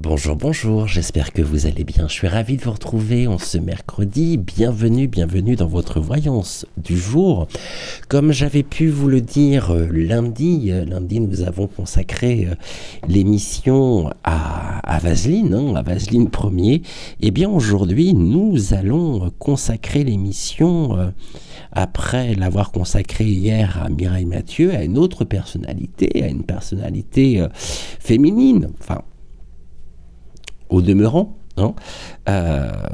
Bonjour, bonjour, j'espère que vous allez bien. Je suis ravi de vous retrouver en ce mercredi. Bienvenue, bienvenue dans votre voyance du jour. Comme j'avais pu vous le dire lundi, nous avons consacré l'émission à Vaseline, à Vaseline Premier. Et bien aujourd'hui, nous allons consacrer l'émission, après l'avoir consacrée hier à Mireille Mathieu, à une autre personnalité, à une personnalité féminine, enfin, au demeurant,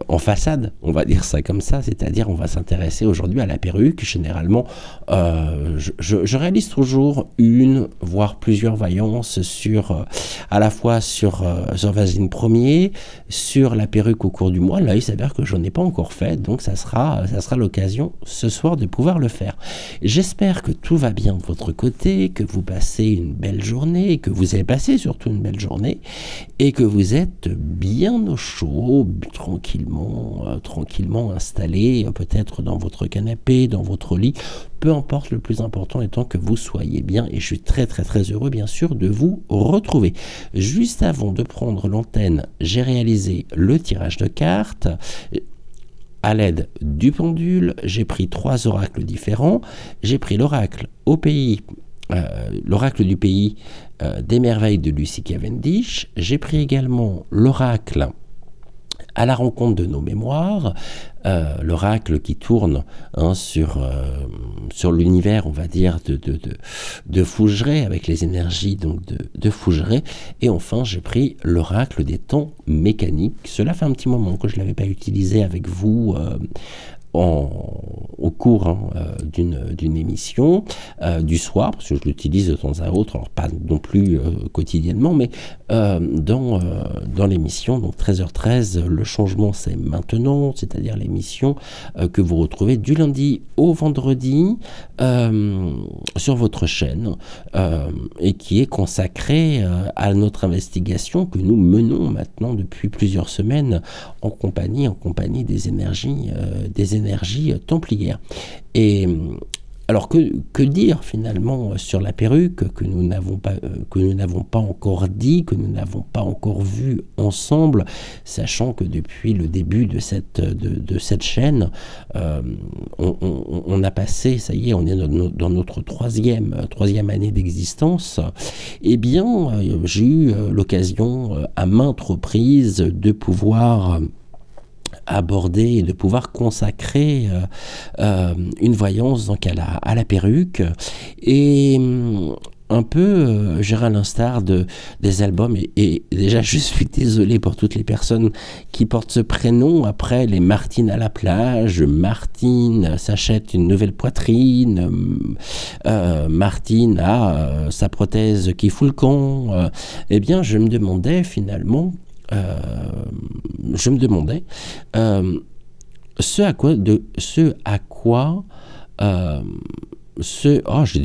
en façade, on va dire ça comme ça, c'est-à-dire on va s'intéresser aujourd'hui à la perruque. Généralement, je réalise toujours une, voire plusieurs voyances sur, à la fois sur Vaseline Premier, sur la perruque au cours du mois. Là, il s'avère que je n'en ai pas encore fait, donc ça sera l'occasion ce soir de pouvoir le faire. J'espère que tout va bien de votre côté, que vous passez une belle journée, que vous avez passé surtout une belle journée, et que vous êtes bien au chaud, tranquillement installé, peut-être dans votre canapé, dans votre lit, peu importe, le plus important étant que vous soyez bien, et je suis très heureux bien sûr de vous retrouver. Juste avant de prendre l'antenne, j'ai réalisé le tirage de cartes à l'aide du pendule. J'ai pris 3 oracles différents. J'ai pris l'oracle au pays, l'oracle du pays des merveilles de Lucy Cavendish. J'ai pris également l'oracle à la rencontre de nos mémoires, l'oracle qui tourne sur l'univers, on va dire, de Fougeray, avec les énergies donc de Fougeray. Et enfin, j'ai pris l'oracle des temps mécaniques. Cela fait un petit moment que je ne l'avais pas utilisé avec vous au cours d'une émission du soir, parce que je l'utilise de temps à autre, alors pas non plus quotidiennement, mais dans l'émission, donc 13h13, le changement c'est maintenant, c'est-à-dire l'émission que vous retrouvez du lundi au vendredi sur votre chaîne, et qui est consacrée à notre investigation que nous menons maintenant depuis plusieurs semaines en compagnie des énergies templières. Et alors que dire finalement sur la perruque que nous n'avons pas encore dit, que nous n'avons pas encore vu ensemble, sachant que depuis le début de cette chaîne, on a passé, ça y est, on est dans notre troisième année d'existence. Eh bien, j'ai eu l'occasion à maintes reprises de pouvoir aborder et de pouvoir consacrer une voyance donc à la perruque, et un peu, j'irai à l'instar des albums, et déjà je suis désolé pour toutes les personnes qui portent ce prénom. Après, les Martine à la plage, Martine s'achète une nouvelle poitrine, Martine a sa prothèse qui fout le camp. Eh bien, je me demandais finalement, j'ai du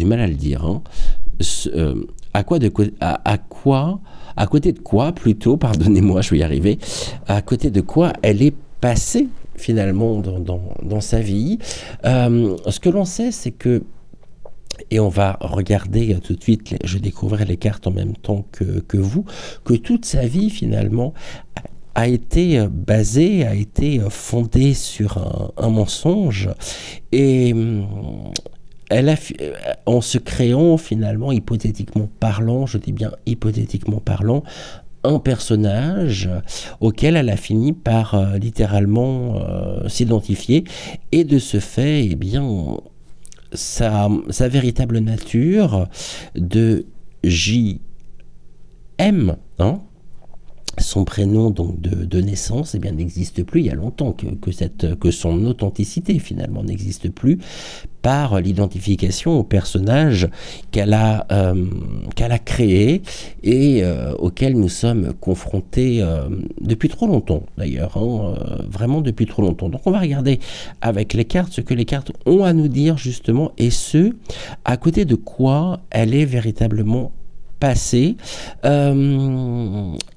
mal à le dire, à côté de quoi plutôt, pardonnez-moi, je vais y arriver, à côté de quoi elle est passée finalement dans sa vie. Ce que l'on sait, c'est que, et on va regarder tout de suite, je découvrirai les cartes en même temps que vous, que toute sa vie finalement a été basée, a été fondée sur un mensonge, et en se créant finalement, hypothétiquement parlant, je dis bien hypothétiquement parlant, un personnage auquel elle a fini par littéralement s'identifier, et de ce fait, eh bien, sa véritable nature de J.M., son prénom donc de naissance, eh bien, n'existe plus. Il y a longtemps que son authenticité finalement n'existe plus, par l'identification au personnage qu'elle a créé, et auquel nous sommes confrontés depuis trop longtemps d'ailleurs, vraiment depuis trop longtemps. Donc on va regarder avec les cartes ce que les cartes ont à nous dire justement, et ce, à côté de quoi elle est véritablement passée.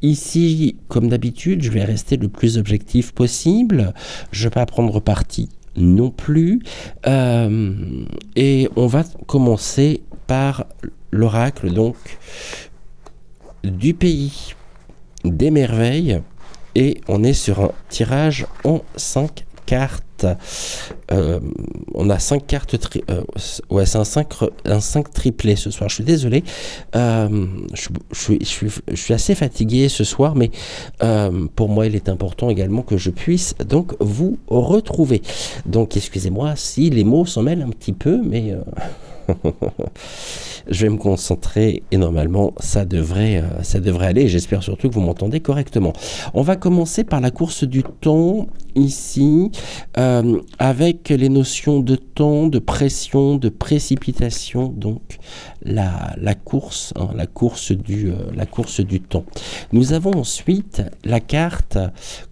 Ici, comme d'habitude, je vais rester le plus objectif possible. Je ne vais pas prendre parti non plus. Et on va commencer par l'oracle donc du pays des merveilles et on est sur un tirage en 5 cartes. On a 5 cartes, ouais, c'est un 5 triplé ce soir. Je suis désolé, je suis assez fatigué ce soir, mais pour moi il est important également que je puisse donc vous retrouver. Donc excusez-moi si les mots s'en mêlent un petit peu, mais je vais me concentrer et normalement ça devrait aller. J'espère surtout que vous m'entendez correctement. On va commencer par la course du temps ici, avec les notions de temps, de pression, de précipitation, donc la course, hein, la course du temps. Nous avons ensuite la carte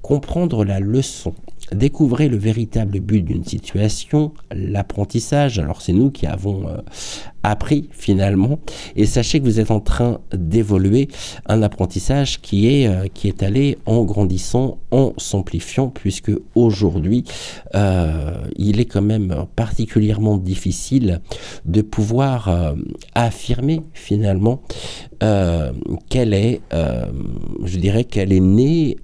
comprendre la leçon. Découvrez le véritable but d'une situation, l'apprentissage. Alors c'est nous qui avons appris finalement, et sachez que vous êtes en train d'évoluer un apprentissage qui est allé en grandissant, en s'amplifiant, puisque aujourd'hui il est quand même particulièrement difficile de pouvoir affirmer finalement qu'elle est, je dirais qu'elle est née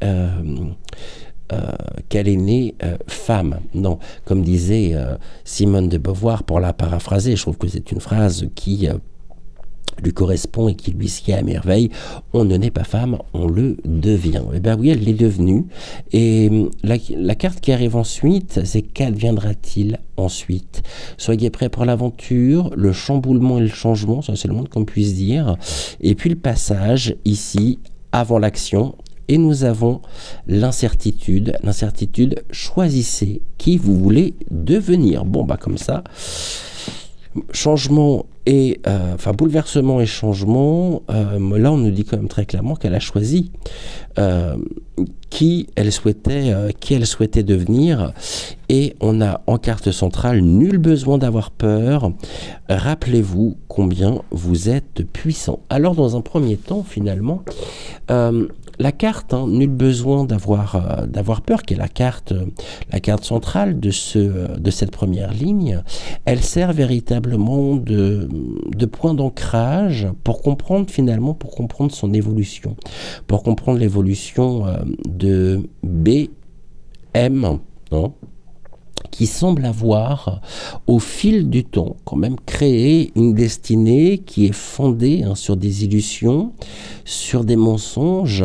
femme. Non, comme disait Simone de Beauvoir, pour la paraphraser, je trouve que c'est une phrase qui lui correspond et qui lui sied à merveille. On ne naît pas femme, on le devient. Eh bien oui, elle l'est devenue. Et la carte qui arrive ensuite, c'est qu'adviendra-t-il ensuite? Soyez prêts pour l'aventure, le chamboulement et le changement, ça c'est le moins qu'on puisse dire. Et puis le passage ici, avant l'action. Et nous avons l'incertitude. L'incertitude, choisissez qui vous voulez devenir. Bon, bah comme ça, changement et bouleversement et changement. Là, on nous dit quand même très clairement qu'elle a choisi qui elle souhaitait devenir. Et on a en carte centrale nul besoin d'avoir peur. Rappelez-vous combien vous êtes puissant. Alors, dans un premier temps, finalement, la carte, hein, nul besoin d'avoir peur, qui est la carte centrale de cette première ligne, elle sert véritablement de point d'ancrage pour comprendre son évolution, pour comprendre l'évolution de BM, non, qui semble avoir, au fil du temps, quand même créé une destinée qui est fondée sur des illusions, sur des mensonges,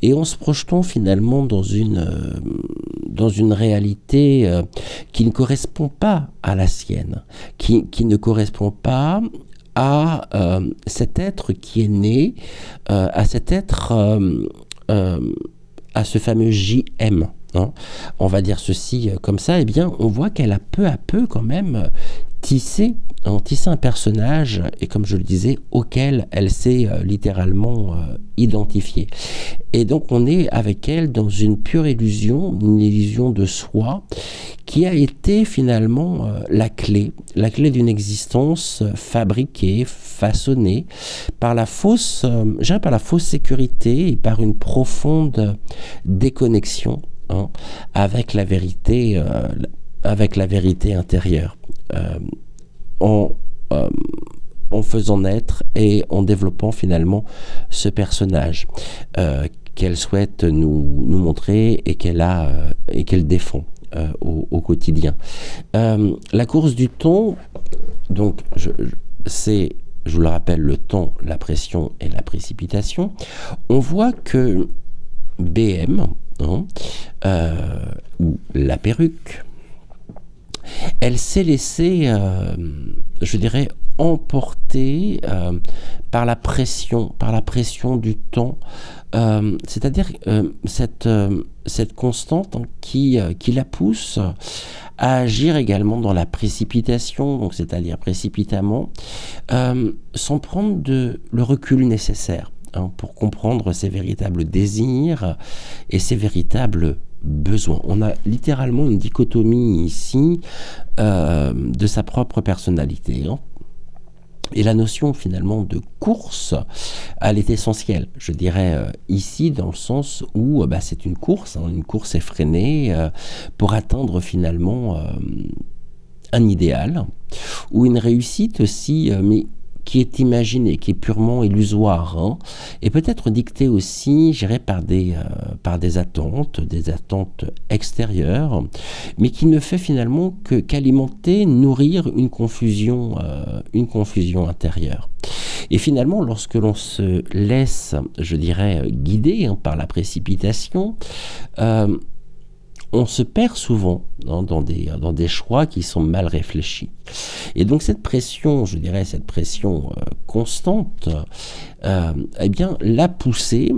et en se projetant finalement dans une réalité qui ne correspond pas à la sienne, qui ne correspond pas à cet être qui est né, à cet être, à ce fameux JM. Hein, on va dire ceci comme ça, eh bien on voit qu'elle a peu à peu quand même tissé un personnage, et comme je le disais, auquel elle s'est littéralement identifiée. Et donc on est avec elle dans une pure illusion, une illusion de soi, qui a été finalement la clé d'une existence fabriquée, façonnée par la fausse sécurité et par une profonde déconnexion, hein, avec la vérité intérieure, en faisant naître et en développant finalement ce personnage qu'elle souhaite nous montrer et qu'elle défend au quotidien. La course du temps, donc je vous le rappelle, le temps, la pression et la précipitation. On voit que BM, hein, ou la perruque, elle s'est laissée, je dirais, emporter par la pression du temps, c'est-à-dire cette constante, hein, qui la pousse à agir également dans la précipitation, donc c'est-à-dire précipitamment, sans prendre le recul nécessaire, hein, pour comprendre ses véritables désirs et ses véritables besoin. On a littéralement une dichotomie ici de sa propre personnalité, hein. Et la notion finalement de course, elle est essentielle, je dirais, ici, dans le sens où c'est une course effrénée pour atteindre finalement un idéal, ou une réussite aussi, mais qui est imaginé, qui est purement illusoire, hein, et peut-être dicté aussi, je dirais, par des attentes extérieures, mais qui ne fait finalement qu'alimenter, nourrir une confusion intérieure. Et finalement, lorsque l'on se laisse, je dirais, guider, hein, par la précipitation, on se perd souvent, hein, dans des choix qui sont mal réfléchis. Et donc cette pression, je dirais, cette pression constante, eh bien, l'a poussé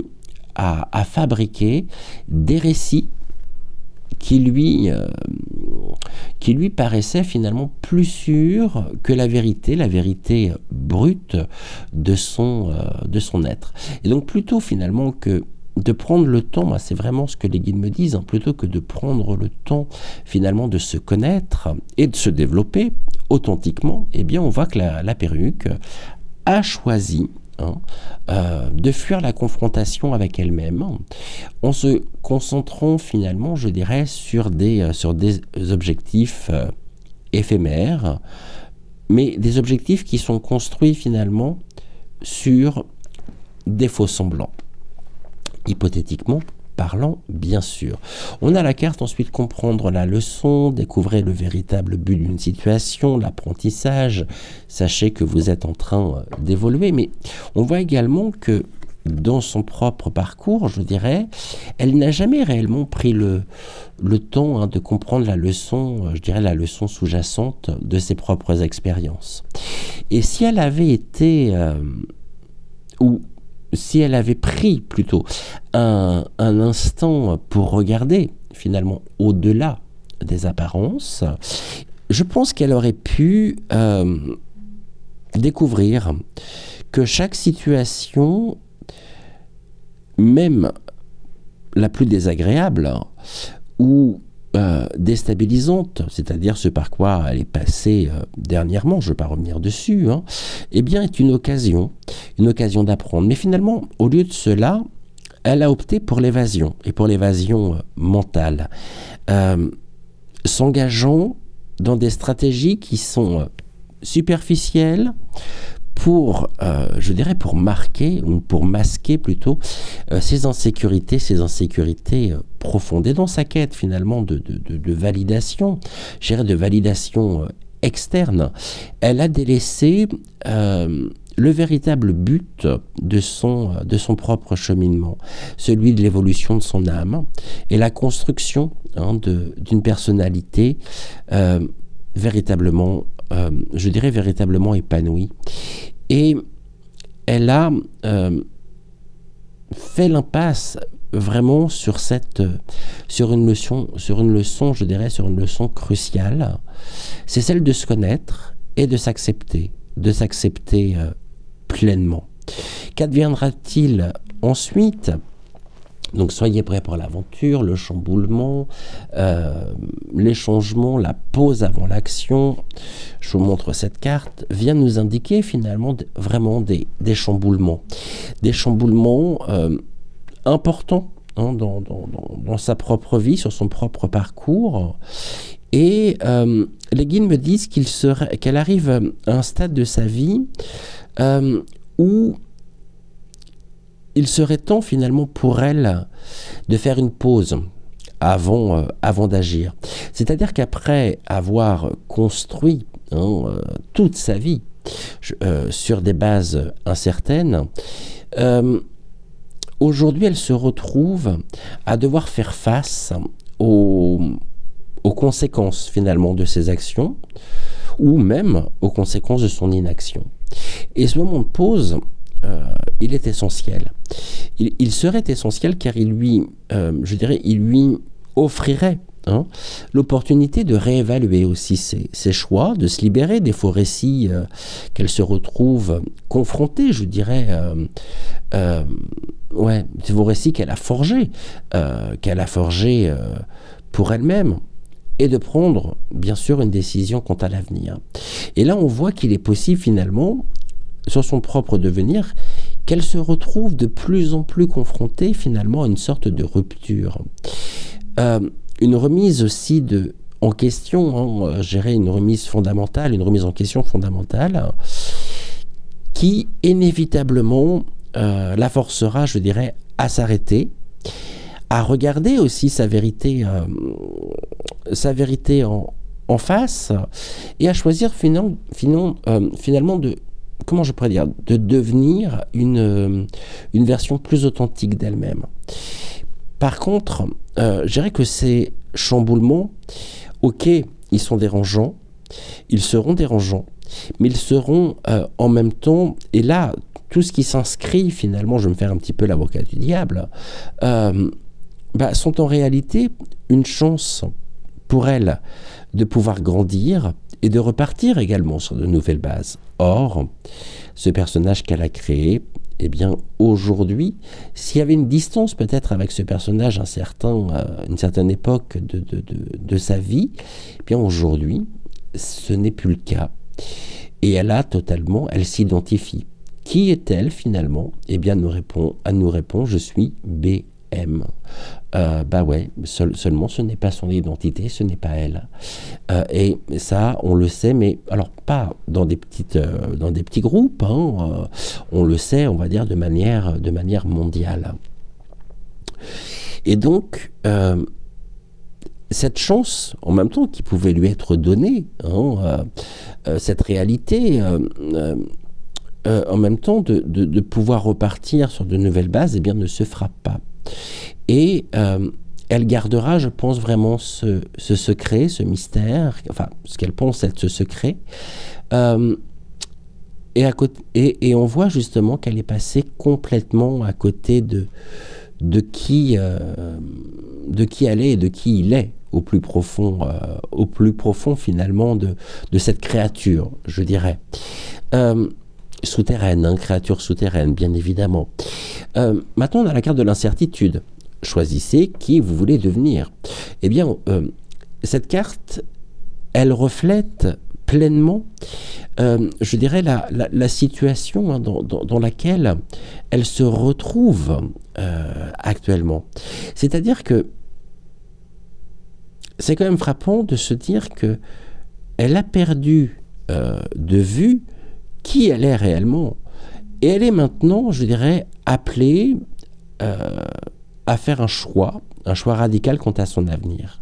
à fabriquer des récits qui lui paraissaient finalement plus sûrs que la vérité brute de son être. Et donc plutôt finalement que de prendre le temps, c'est vraiment ce que les guides me disent, hein, plutôt que de prendre le temps finalement de se connaître et de se développer authentiquement, eh bien on voit que la perruque a choisi, hein, de fuir la confrontation avec elle-même en se concentrant finalement, je dirais, sur des objectifs éphémères, mais des objectifs qui sont construits finalement sur des faux semblants. Hypothétiquement parlant, bien sûr. On a la carte ensuite comprendre la leçon, découvrir le véritable but d'une situation, l'apprentissage. Sachez que vous êtes en train d'évoluer, mais on voit également que dans son propre parcours, je dirais, elle n'a jamais réellement pris le temps, hein, de comprendre la leçon, je dirais la leçon sous-jacente de ses propres expériences. Et si elle avait été, ou si elle avait pris plutôt un instant pour regarder finalement au-delà des apparences, je pense qu'elle aurait pu découvrir que chaque situation, même la plus désagréable ou déstabilisante, c'est-à-dire ce par quoi elle est passée dernièrement, je ne vais pas revenir dessus, hein, eh bien est une occasion d'apprendre. Mais finalement, au lieu de cela, elle a opté pour l'évasion, et pour l'évasion mentale, s'engageant dans des stratégies qui sont superficielles, pour, je dirais, pour marquer, ou pour masquer plutôt, ces insécurités profondes. Et dans sa quête finalement de validation, je dirais de validation externe, elle a délaissé le véritable but de son propre cheminement, celui de l'évolution de son âme et la construction, hein, d'une personnalité véritablement, je dirais véritablement épanouie. Et elle a fait l'impasse vraiment sur une leçon, je dirais, sur une leçon cruciale. C'est celle de se connaître et de s'accepter pleinement. Qu'adviendra-t-il ensuite ? Donc soyez prêts pour l'aventure, le chamboulement, les changements, la pause avant l'action. Je vous montre cette carte, vient nous indiquer finalement vraiment des chamboulements. Des chamboulements importants, hein, dans sa propre vie, sur son propre parcours. Et les guides me disent qu'elle arrive à un stade de sa vie où il serait temps finalement pour elle de faire une pause avant d'agir. C'est-à-dire qu'après avoir construit, hein, toute sa vie sur des bases incertaines, aujourd'hui elle se retrouve à devoir faire face aux conséquences finalement de ses actions, ou même aux conséquences de son inaction. Et ce moment de pause, il est essentiel. Il serait essentiel car il lui offrirait, hein, l'opportunité de réévaluer aussi ses choix, de se libérer des faux récits qu'elle se retrouve confrontée, je dirais, des faux récits qu'elle a forgés, pour elle-même, et de prendre, bien sûr, une décision quant à l'avenir. Et là, on voit qu'il est possible, finalement, sur son propre devenir, qu'elle se retrouve de plus en plus confrontée, finalement, à une sorte de rupture. Une remise aussi en question, hein, je dirais une remise en question fondamentale, qui inévitablement la forcera, je dirais, à s'arrêter, à regarder aussi sa vérité en face, et à choisir finalement de, comment je pourrais dire, de devenir une version plus authentique d'elle-même. Par contre, je dirais que ces chamboulements, ok, ils sont dérangeants, ils seront dérangeants, mais ils seront en même temps, et là, tout ce qui s'inscrit, finalement, je vais me faire un petit peu l'avocat du diable, sont en réalité une chance pour elle de pouvoir grandir et de repartir également sur de nouvelles bases. Or, ce personnage qu'elle a créé, eh bien, aujourd'hui, s'il y avait une distance peut-être avec ce personnage à une certaine époque de sa vie, eh bien, aujourd'hui, ce n'est plus le cas. Et elle s'identifie. Qui est-elle finalement? Eh bien, elle nous répond, je suis BM. Seulement ce n'est pas son identité, ce n'est pas elle. Et ça, on le sait, mais alors pas dans des petits groupes, on le sait, on va dire, de manière mondiale. Et donc, cette chance, en même temps, qui pouvait lui être donnée, cette réalité, en même temps, de pouvoir repartir sur de nouvelles bases, eh bien, ne se fera pas. Et elle gardera, je pense, vraiment ce secret, ce mystère, enfin, ce qu'elle pense être ce secret. Et on voit justement qu'elle est passée complètement à côté de qui elle est et de qui il est au plus profond finalement de cette créature, je dirais. Souterraine, créature souterraine, bien évidemment. Maintenant, on a la carte de l'incertitude. Choisissez qui vous voulez devenir. Eh bien, cette carte, elle reflète pleinement, je dirais, la situation dans laquelle elle se retrouve actuellement. C'est-à-dire que c'est quand même frappant de se dire que elle a perdu de vue qui elle est réellement. Et elle est maintenant, je dirais, appelée à faire un choix radical quant à son avenir.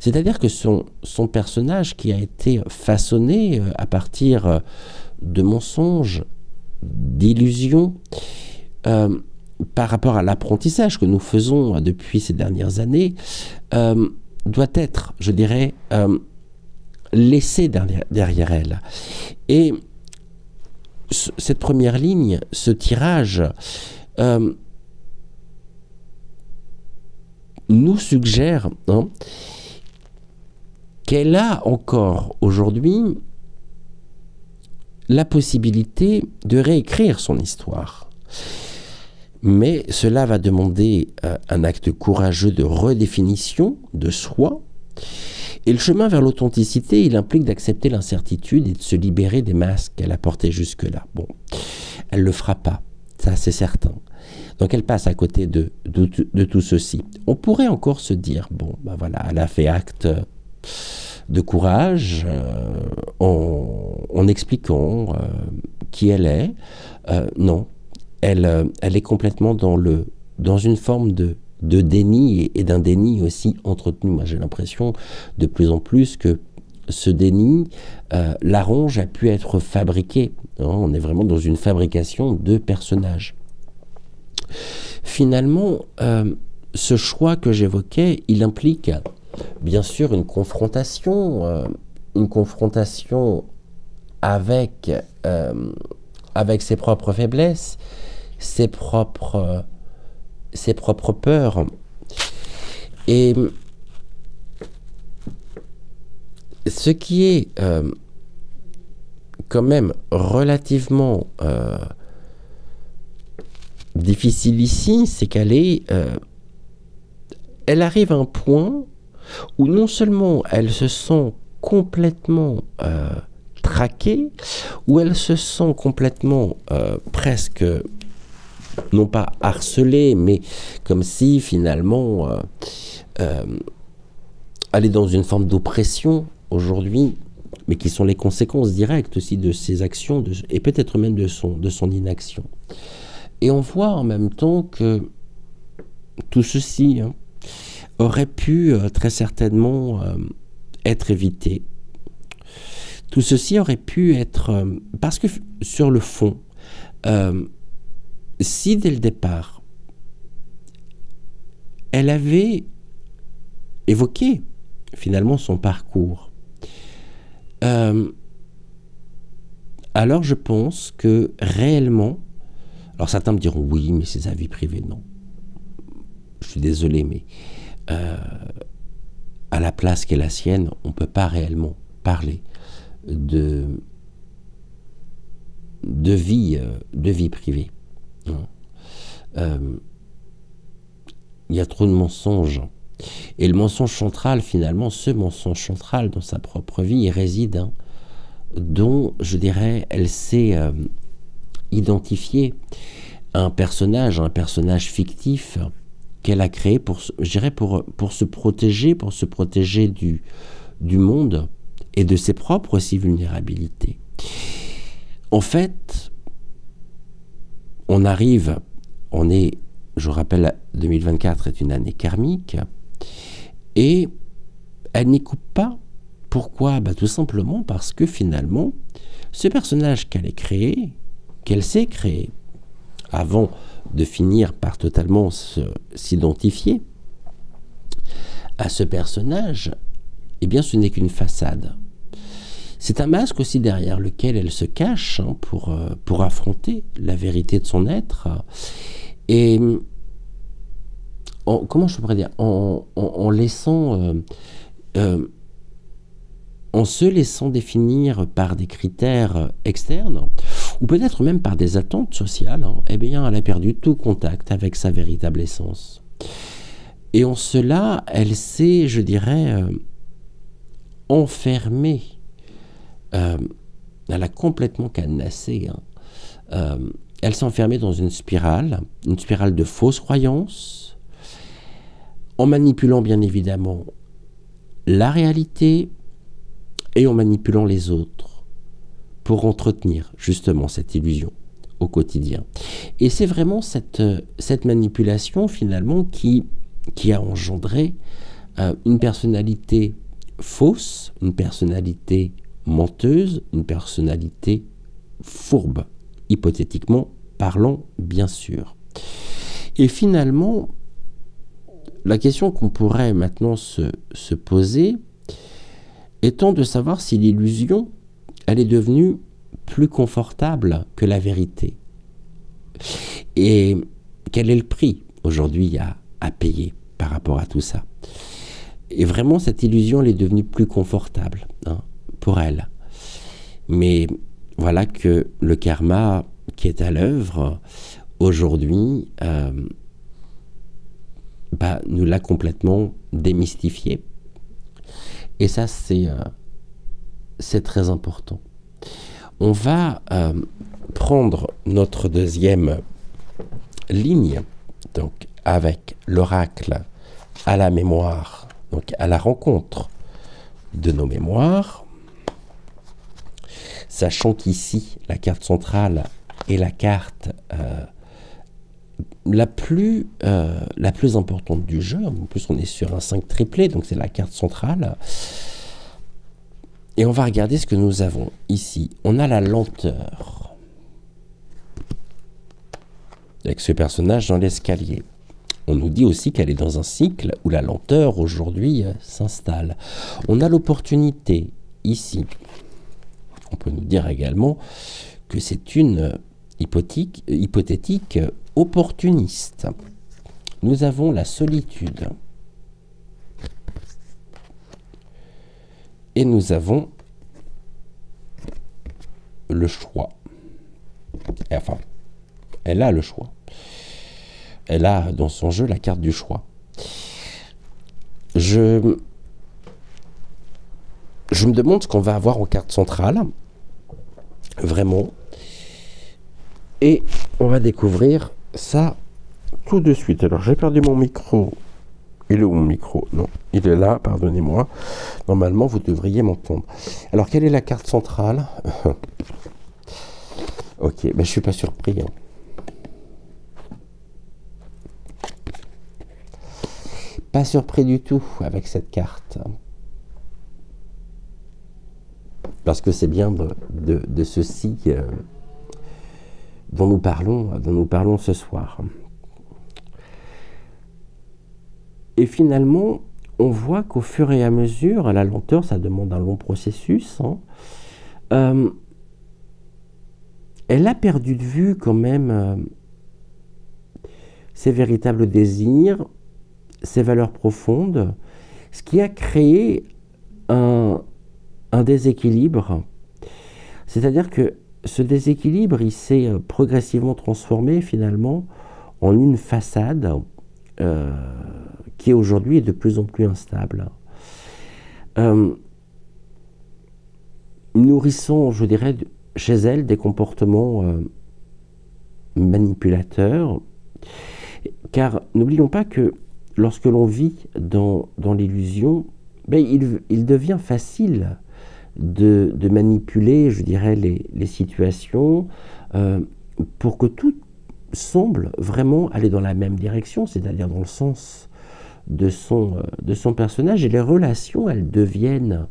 C'est-à-dire que son personnage qui a été façonné à partir de mensonges, d'illusions, par rapport à l'apprentissage que nous faisons depuis ces dernières années, doit être, je dirais, laissé derrière elle. Et cette première ligne, ce tirage, nous suggère qu'elle a encore aujourd'hui la possibilité de réécrire son histoire. Mais cela va demander un acte courageux de redéfinition de soi. Et le chemin vers l'authenticité, il implique d'accepter l'incertitude et de se libérer des masques qu'elle a portés jusque-là. Bon, elle ne le fera pas, ça c'est certain. Donc elle passe à côté de tout ceci. On pourrait encore se dire, bon, voilà, elle a fait acte de courage en expliquant qui elle est. Non, elle est complètement dans une forme de déni et d'un déni aussi entretenu. Moi, j'ai l'impression de plus en plus que ce déni, l'arrange a pu être fabriqué. On est vraiment dans une fabrication de personnages. Finalement, ce choix que j'évoquais, il implique bien sûr une confrontation avec ses propres faiblesses, ses propres peurs. Et ce qui est quand même relativement difficile ici, c'est qu'elle arrive à un point où non seulement elle se sent complètement traquée, où elle se sent complètement presque, non pas harcelée, mais comme si finalement elle est dans une forme d'oppression aujourd'hui, mais qui sont les conséquences directes aussi de ses actions et peut-être même de son inaction. Et on voit en même temps que tout ceci aurait pu très certainement être évité. Tout ceci aurait pu être... parce que sur le fond, si dès le départ, elle avait évoqué finalement son parcours, alors je pense que réellement, alors certains me diront oui, mais c'est sa vie privée, non. Je suis désolé, mais à la place qui est la sienne, on ne peut pas réellement parler de vie privée. Il y a trop de mensonges. Et le mensonge central, finalement, ce mensonge central dans sa propre vie, il réside, dont, je dirais, elle s'est identifiée à un personnage fictif qu'elle a créé pour se protéger du monde et de ses propres aussi vulnérabilités. En fait, je rappelle, 2024 est une année karmique, et elle n'y coupe pas. Pourquoi ? Tout simplement parce que finalement, ce personnage qu'elle s'est créé, avant de finir par totalement s'identifier à ce personnage, eh bien ce n'est qu'une façade. C'est un masque aussi derrière lequel elle se cache pour affronter la vérité de son être. Et comment je pourrais dire, en se laissant définir par des critères externes, ou peut-être même par des attentes sociales, eh bien, elle a perdu tout contact avec sa véritable essence. Et en cela, elle s'est, je dirais, enfermée. Elle a complètement cadenassé. Elle s'est enfermée dans une spirale de fausses croyances, en manipulant bien évidemment la réalité et en manipulant les autres pour entretenir justement cette illusion au quotidien. Et c'est vraiment cette manipulation finalement qui a engendré une personnalité fausse, une personnalité menteuse, une personnalité fourbe, hypothétiquement parlant bien sûr. Et finalement, la question qu'on pourrait maintenant se poser étant de savoir si l'illusion, elle est devenue plus confortable que la vérité. Et quel est le prix aujourd'hui à payer par rapport à tout ça? Et vraiment, cette illusion, elle est devenue plus confortable pour elle. Mais voilà que le karma qui est à l'œuvre aujourd'hui nous l'a complètement démystifié. Et ça, c'est très important. On va prendre notre deuxième ligne, donc avec l'oracle à la mémoire, donc à la rencontre de nos mémoires, sachant qu'ici, la carte centrale est la carte la plus importante du jeu. En plus, on est sur un 5 triplé, donc c'est la carte centrale. Et on va regarder ce que nous avons ici. On a la lenteur, avec ce personnage dans l'escalier. On nous dit aussi qu'elle est dans un cycle où la lenteur aujourd'hui s'installe. On a l'opportunité ici. On peut nous dire également que c'est une hypothétique opportuniste. Nous avons la solitude. Et nous avons le choix. Enfin, elle a le choix. Elle a dans son jeu la carte du choix. Je me demande ce qu'on va avoir en carte centrale. Vraiment. Et on va découvrir ça tout de suite. Alors j'ai perdu mon micro Il est où mon micro? Non, il est là, pardonnez-moi. Normalement, vous devriez m'entendre. Alors, quelle est la carte centrale? Ok, ben, je suis pas surpris. Hein. Pas surpris du tout avec cette carte. Parce que c'est bien de ceci dont nous parlons ce soir. Et finalement, on voit qu'au fur et à mesure, à la lenteur, ça demande un long processus, hein, elle a perdu de vue quand même ses véritables désirs, ses valeurs profondes, ce qui a créé un déséquilibre. C'est-à-dire que ce déséquilibre, il s'est progressivement transformé finalement en une façade qui aujourd'hui est de plus en plus instable. Nourrissant, je dirais, chez elle des comportements manipulateurs, car n'oublions pas que lorsque l'on vit dans l'illusion, ben, il devient facile de manipuler, je dirais, les situations pour que tout semble vraiment aller dans la même direction, c'est-à-dire dans le sens de son personnage, et les relations, elles deviennent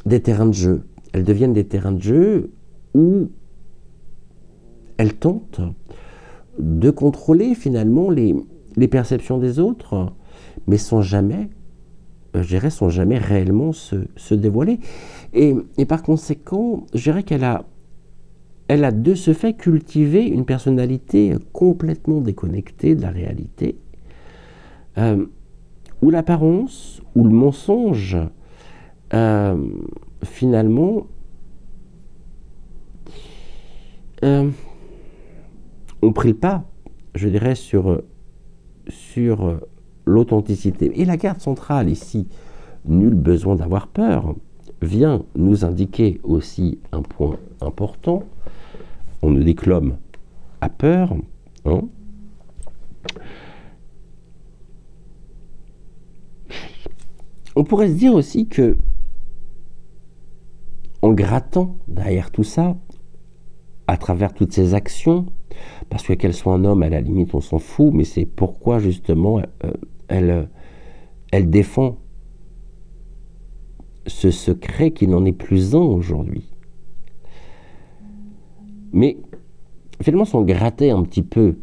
des terrains de jeu. Elles deviennent des terrains de jeu où elles tentent de contrôler finalement les perceptions des autres, mais sans jamais, je dirais, sans jamais réellement se dévoiler. Et par conséquent, je dirais qu'elle a de ce fait cultivé une personnalité complètement déconnectée de la réalité, où l'apparence, où le mensonge, finalement, ont pris le pas, je dirais, sur l'authenticité. Et la carte centrale ici, nul besoin d'avoir peur, vient nous indiquer aussi un point important. On nous dit que l'homme a peur, hein. On pourrait se dire aussi que, en grattant derrière tout ça, à travers toutes ces actions, parce que qu'elle soit un homme, à la limite, on s'en fout, mais c'est pourquoi justement elle défend ce secret qui n'en est plus un aujourd'hui. Mais finalement, si on grattait un petit peu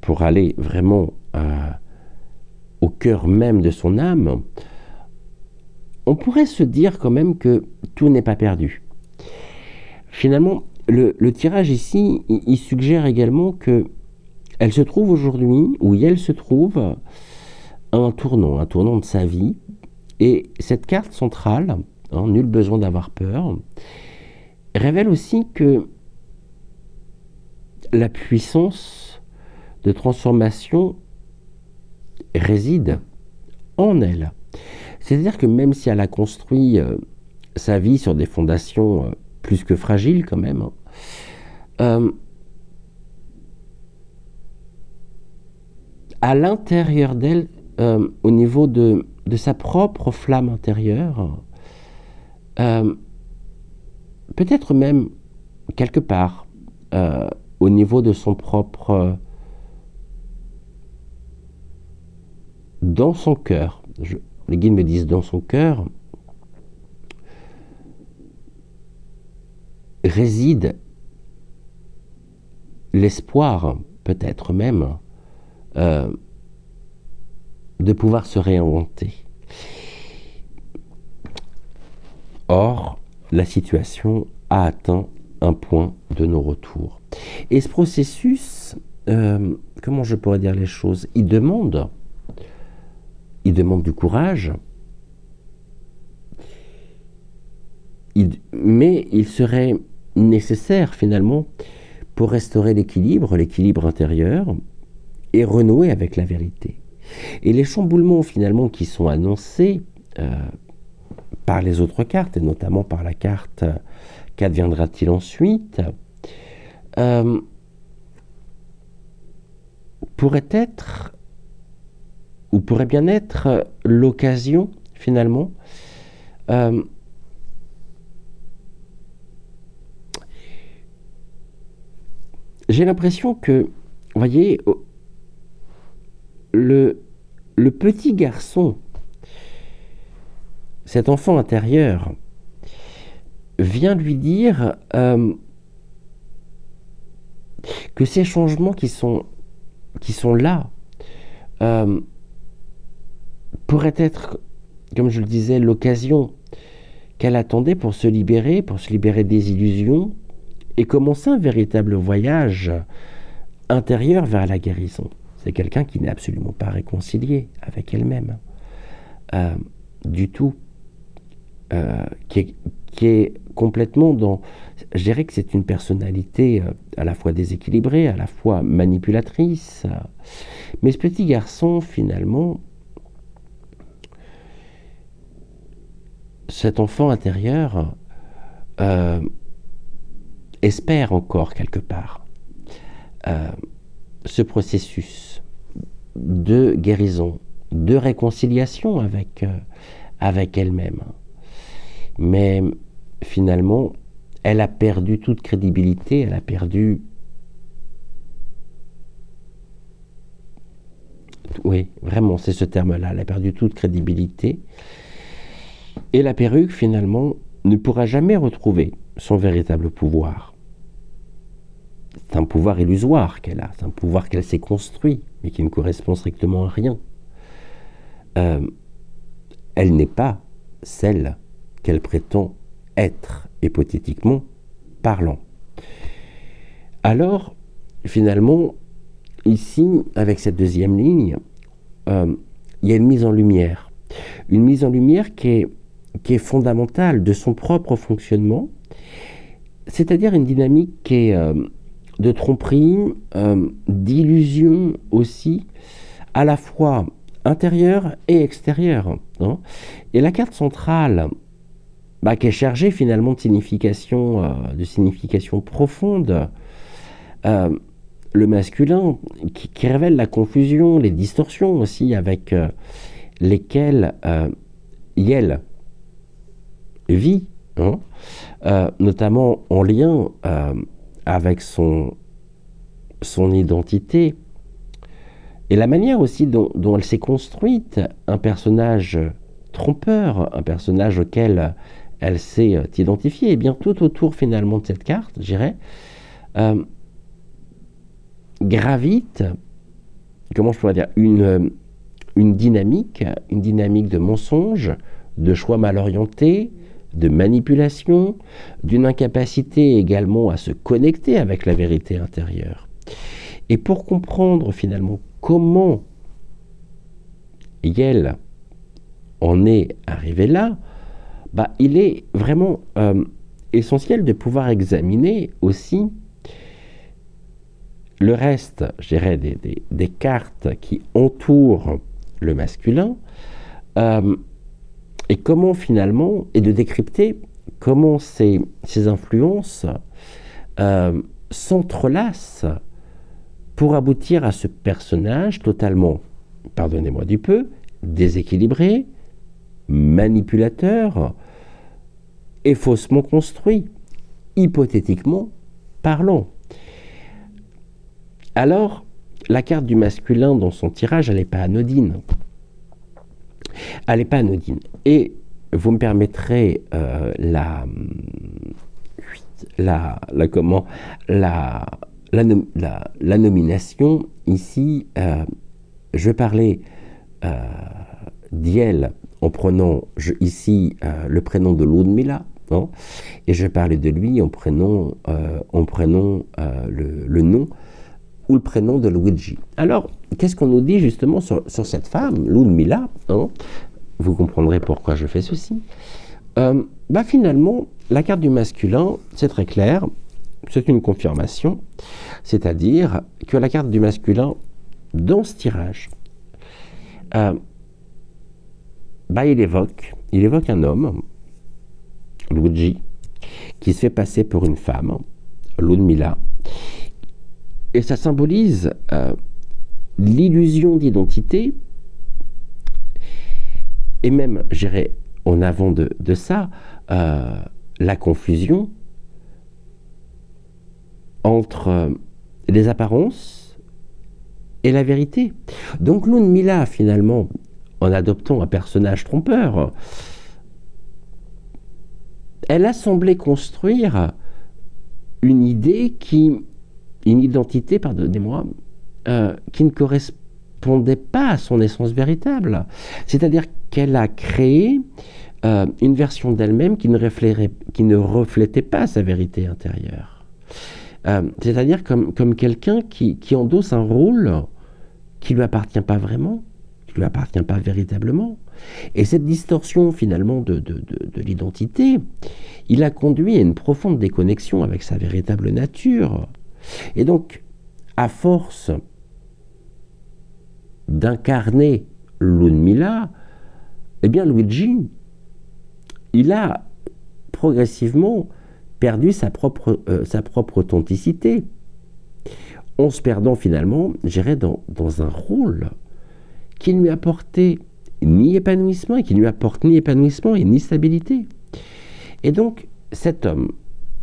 pour aller vraiment au cœur même de son âme, on pourrait se dire quand même que tout n'est pas perdu. Finalement, le tirage ici, il suggère également que elle se trouve aujourd'hui, ou elle se trouve, à un tournant de sa vie. Et cette carte centrale, hein, nul besoin d'avoir peur, révèle aussi que la puissance de transformation réside en elle. C'est-à-dire que même si elle a construit sa vie sur des fondations plus que fragiles quand même, à l'intérieur d'elle, au niveau de sa propre flamme intérieure, peut-être même quelque part, au niveau de son propre... dans son cœur, les guides me disent dans son cœur, réside l'espoir, peut-être même, de pouvoir se réinventer. Or, la situation a atteint un point de non-retour. Et ce processus, comment je pourrais dire les choses, il demande du courage, mais il serait nécessaire finalement pour restaurer l'équilibre intérieur et renouer avec la vérité. Et les chamboulements finalement qui sont annoncés par les autres cartes, et notamment par la carte « Qu'adviendra-t-il ensuite ?», pourraient être ou pourrait bien être l'occasion, finalement, j'ai l'impression que, vous voyez, le petit garçon, cet enfant intérieur, vient lui dire que ces changements qui sont là pourraient être, comme je le disais, l'occasion qu'elle attendait pour se libérer des illusions et commencer un véritable voyage intérieur vers la guérison. C'est quelqu'un qui n'est absolument pas réconcilié avec elle-même, du tout, qui est complètement dans... Je dirais que c'est une personnalité à la fois déséquilibrée, à la fois manipulatrice. Mais ce petit garçon, finalement, cet enfant intérieur, espère encore quelque part ce processus de guérison, de réconciliation avec elle-même. Mais finalement, elle a perdu toute crédibilité, elle a perdu... Oui, vraiment, c'est ce terme-là, elle a perdu toute crédibilité. Et la perruque, finalement, ne pourra jamais retrouver son véritable pouvoir. C'est un pouvoir illusoire qu'elle a, c'est un pouvoir qu'elle s'est construit, mais qui ne correspond strictement à rien. Elle n'est pas celle qu'elle prétend être, hypothétiquement parlant. Alors, finalement, ici, avec cette deuxième ligne, il y a une mise en lumière. Une mise en lumière qui est fondamentale de son propre fonctionnement, c'est-à-dire une dynamique qui est de tromperie, d'illusion aussi, à la fois intérieure et extérieure. Hein. Et la carte centrale, qui est chargée finalement de signification profonde, le masculin, qui révèle la confusion, les distorsions aussi avec lesquelles Yel vit, hein, notamment en lien avec son identité et la manière aussi dont elle s'est construite, un personnage trompeur, un personnage auquel elle s'est identifiée. Et bien tout autour finalement de cette carte, je dirais, gravite, comment je pourrais dire, une dynamique de mensonge, de choix mal orientés, de manipulation, d'une incapacité également à se connecter avec la vérité intérieure. Et pour comprendre finalement comment Yel en est arrivé là, il est vraiment essentiel de pouvoir examiner aussi le reste, je dirais, des cartes qui entourent le masculin, et comment finalement, et de décrypter comment ces influences s'entrelacent pour aboutir à ce personnage totalement, pardonnez-moi du peu, déséquilibré, manipulateur et faussement construit, hypothétiquement parlant. Alors, la carte du masculin dans son tirage, elle n'est pas anodine. Elle n'est pas anodine. Et vous me permettrez la nomination ici. Je vais parler d'Yel en prenant ici le prénom de Ludmila, hein, et je vais parler de lui en prenant le nom ou le prénom de Luigi. Alors, qu'est-ce qu'on nous dit justement sur cette femme, Ludmila, hein? Vous comprendrez pourquoi je fais ceci. Finalement, la carte du masculin, c'est très clair, c'est une confirmation, c'est-à-dire que la carte du masculin, dans ce tirage, il évoque un homme, Luigi, qui se fait passer pour une femme, Ludmila, et ça symbolise l'illusion d'identité et même, j'irais en avant de ça, la confusion entre les apparences et la vérité. Donc Ludmilla, finalement, en adoptant un personnage trompeur, elle a semblé construire une identité, pardonnez-moi, qui ne correspondait pas à son essence véritable. C'est-à-dire qu'elle a créé une version d'elle-même qui ne reflétait pas sa vérité intérieure. C'est-à-dire comme quelqu'un qui endosse un rôle qui ne lui appartient pas vraiment, qui ne lui appartient pas véritablement. Et cette distorsion finalement de l'identité, il a conduit à une profonde déconnexion avec sa véritable nature. Et donc, à force d'incarner Ludmilla, eh bien Luigi, il a progressivement perdu sa propre authenticité, en se perdant finalement, j'irais, dans un rôle qui ne lui apportait ni épanouissement, et qui ne lui apporte ni épanouissement et ni stabilité. Et donc, cet homme,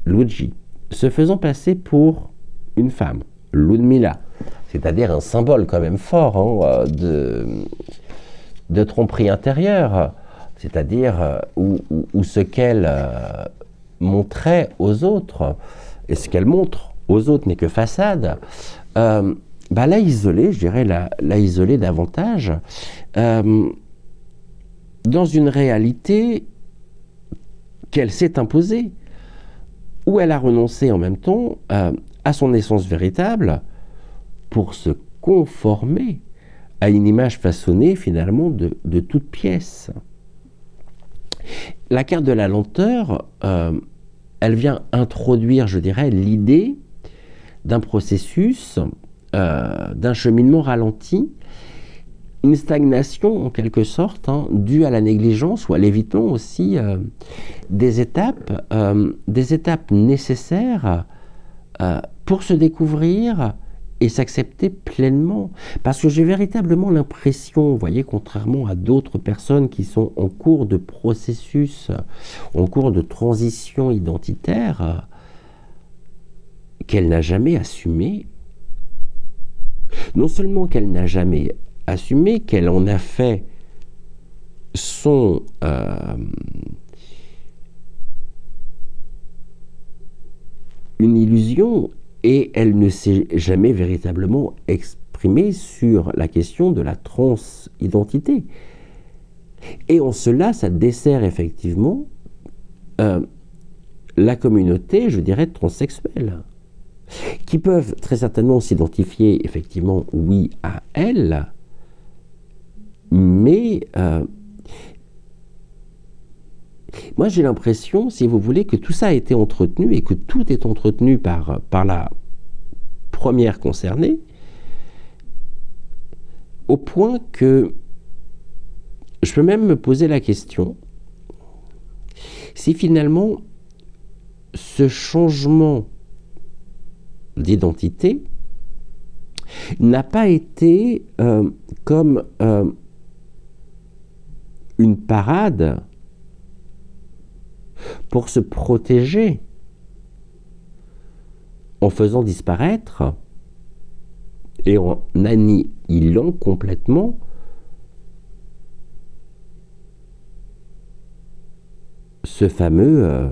Luigi, se faisant passer pour une femme, Ludmilla, c'est-à-dire un symbole quand même fort de tromperie intérieure, c'est-à-dire où ce qu'elle montrait aux autres, et ce qu'elle montre aux autres n'est que façade, l'a isolée, je dirais, l'a isolée davantage dans une réalité qu'elle s'est imposée, où elle a renoncé en même temps à son essence véritable pour se conformer à une image façonnée finalement de toute pièce. La carte de la lenteur, elle vient introduire, je dirais, l'idée d'un processus, d'un cheminement ralenti, une stagnation en quelque sorte, due à la négligence ou à l'évitement aussi des étapes nécessaires pour se découvrir et s'accepter pleinement. Parce que j'ai véritablement l'impression, vous voyez, contrairement à d'autres personnes qui sont en cours de processus, en cours de transition identitaire, qu'elle n'a jamais assumé. Non seulement qu'elle n'a jamais assumé, qu'elle en a fait une illusion, et elle ne s'est jamais véritablement exprimée sur la question de la transidentité. Et en cela, ça dessert effectivement la communauté, je dirais, transsexuelle, qui peuvent très certainement s'identifier effectivement, oui, à elle, mais moi j'ai l'impression, si vous voulez, que tout ça a été entretenu et que tout est entretenu par la première concernée, au point que je peux même me poser la question si finalement ce changement d'identité n'a pas été comme une parade pour se protéger en faisant disparaître et en annihilant complètement ce fameux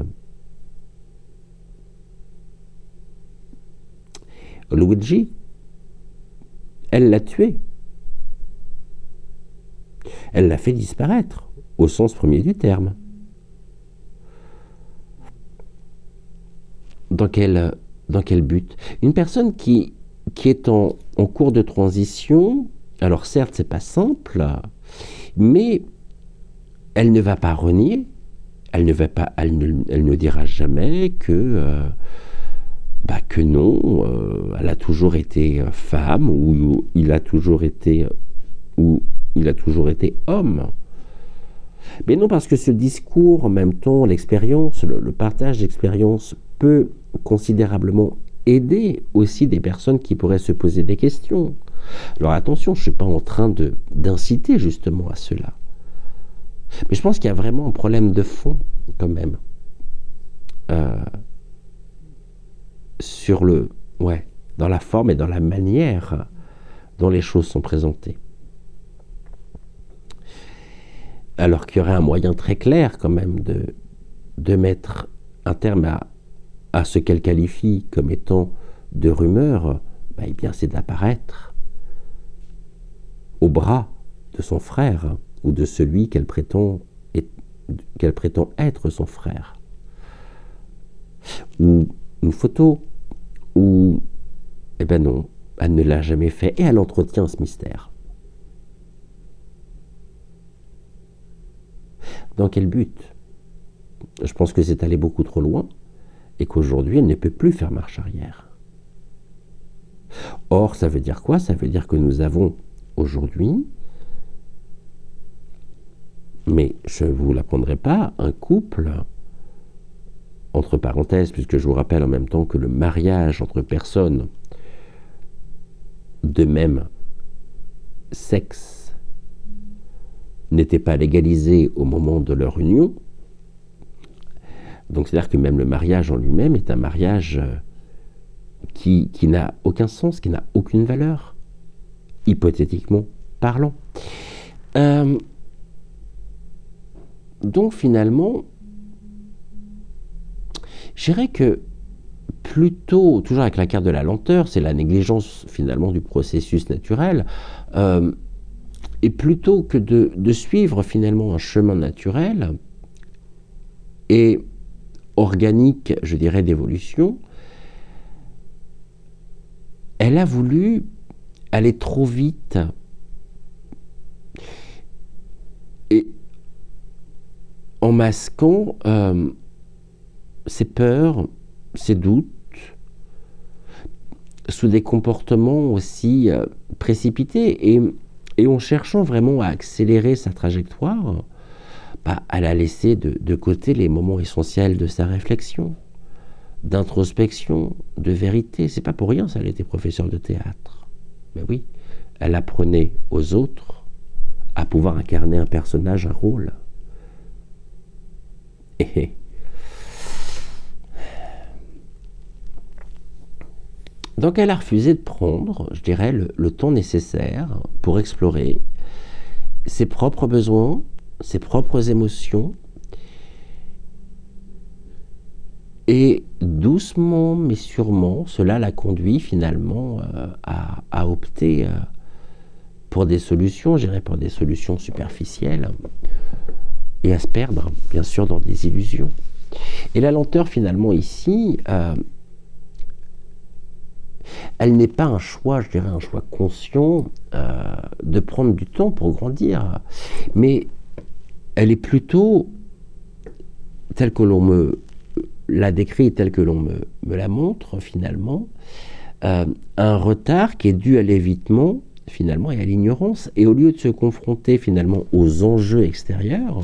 Luigi. Elle l'a tué. Elle l'a fait disparaître, au sens premier du terme. Dans quel but? Une personne qui est en cours de transition, alors certes, c'est pas simple, mais elle ne va pas renier, elle ne dira jamais que non, elle a toujours été femme, ou il a toujours été homme. Mais non, parce que ce discours, en même temps, l'expérience, le partage d'expérience peut considérablement aider aussi des personnes qui pourraient se poser des questions. Alors attention, je ne suis pas en train d'inciter justement à cela. Mais je pense qu'il y a vraiment un problème de fond, quand même, sur dans la forme et dans la manière dont les choses sont présentées. Alors qu'il y aurait un moyen très clair, quand même, de mettre un terme à ce qu'elle qualifie comme étant de rumeur, eh bien, c'est d'apparaître au bras de son frère ou de celui qu'elle prétend être son frère. Ou une photo, ou eh ben non, elle ne l'a jamais fait et elle entretient ce mystère. Dans quel but? Je pense que c'est allé beaucoup trop loin et qu'aujourd'hui elle ne peut plus faire marche arrière. Or, ça veut dire quoi? Ça veut dire que nous avons aujourd'hui, mais je ne vous l'apprendrai pas, un couple, entre parenthèses, puisque je vous rappelle en même temps que le mariage entre personnes de même sexe n'était pas légalisé au moment de leur union. Donc c'est-à-dire que même le mariage en lui-même est un mariage qui n'a aucun sens, qui n'a aucune valeur, hypothétiquement parlant. Donc finalement, je dirais que plutôt, toujours avec la carte de la lenteur, c'est la négligence finalement du processus naturel, et plutôt que de suivre finalement un chemin naturel et organique, je dirais, d'évolution, elle a voulu aller trop vite et en masquant ses peurs, ses doutes, sous des comportements aussi précipités et en cherchant vraiment à accélérer sa trajectoire, elle a laissé de côté les moments essentiels de sa réflexion, d'introspection, de vérité. C'est pas pour rien, ça, elle était professeure de théâtre. Mais oui, elle apprenait aux autres à pouvoir incarner un personnage, un rôle. Et donc elle a refusé de prendre, je dirais, le temps nécessaire pour explorer ses propres besoins, ses propres émotions, et doucement mais sûrement, cela l'a conduit finalement à opter pour des solutions, je dirais pour des solutions superficielles, et à se perdre, bien sûr, dans des illusions. Et la lenteur, finalement, ici, elle n'est pas un choix, je dirais, un choix conscient de prendre du temps pour grandir, mais elle est plutôt, telle que l'on me l'a décrit, telle que l'on me la montre, finalement, un retard qui est dû à l'évitement, finalement, et à l'ignorance, et au lieu de se confronter, finalement, aux enjeux extérieurs,